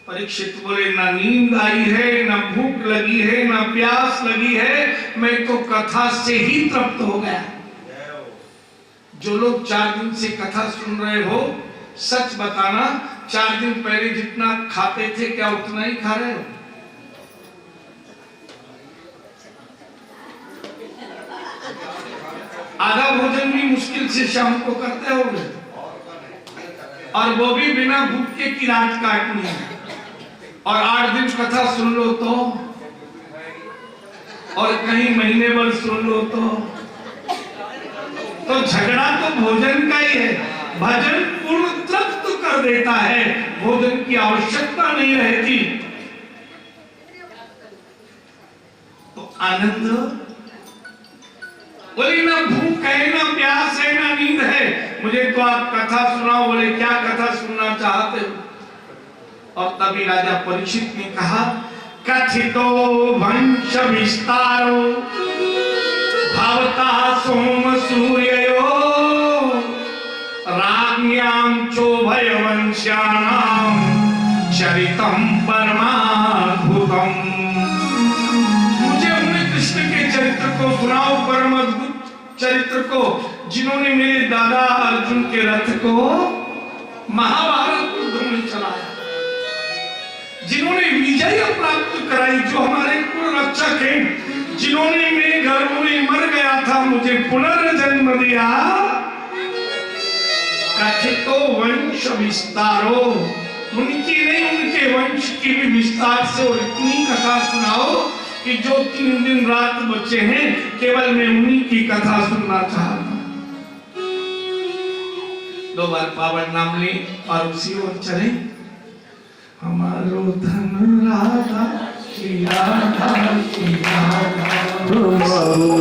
परीक्षित बोले, ना नींद आई है, ना भूख लगी है, ना प्यास लगी है, मैं तो कथा से ही तृप्त हो गया। जो लोग 4 दिन से कथा सुन रहे हो, सच बताना, 4 दिन पहले जितना खाते थे क्या उतना ही खा रहे हो? आधा भोजन भी मुश्किल से शाम को करते होगे, और वो भी बिना भूख के की रात काटनी है। और 8 दिन कथा सुन लो और कहीं महीने भर सुन लो तो झगड़ा तो भोजन का ही है। भजन पूर्ण तृप्त कर देता है, भोजन की आवश्यकता नहीं रहती। तो आनंद बोली ना भूख है, ना प्यास है, ना नींद है, मुझे तो आप कथा सुनाओ। बोले क्या कथा सुनना चाहते हो? और तभी राजा परीक्षित ने कहा, कथितो वंश विस्तारो भवता सोम सूर्ययो राज्ञां चोभय वंश्यानां चरितं परमाद्भुतम्। मुझे उन्हें कृष्ण के चरित्र को सुनाओ, परम अद्भुत चरित्र को, जिन्होंने मेरे दादा अर्जुन के रथ को महाभारत युद्ध में चलाया, जिन्होंने विजय प्राप्त कराई, जो हमारे कुल रक्षक हैं, जिन्होंने मेरे गर्भ में मर गया था मुझे पुनर्जन्म दिया। कथितो वंश विस्तारो, उनकी नहीं उनके वंश की भी विस्तार से और इतनी कथा सुनाओ कि जो 3 दिन रात बचे हैं केवल मैं उन्हीं की कथा सुनना चाहता हूं। 2 बार पावन नाम ले और उसी ओर चले। हमारो धन राधा श्री राधा श्री राधा, हमारो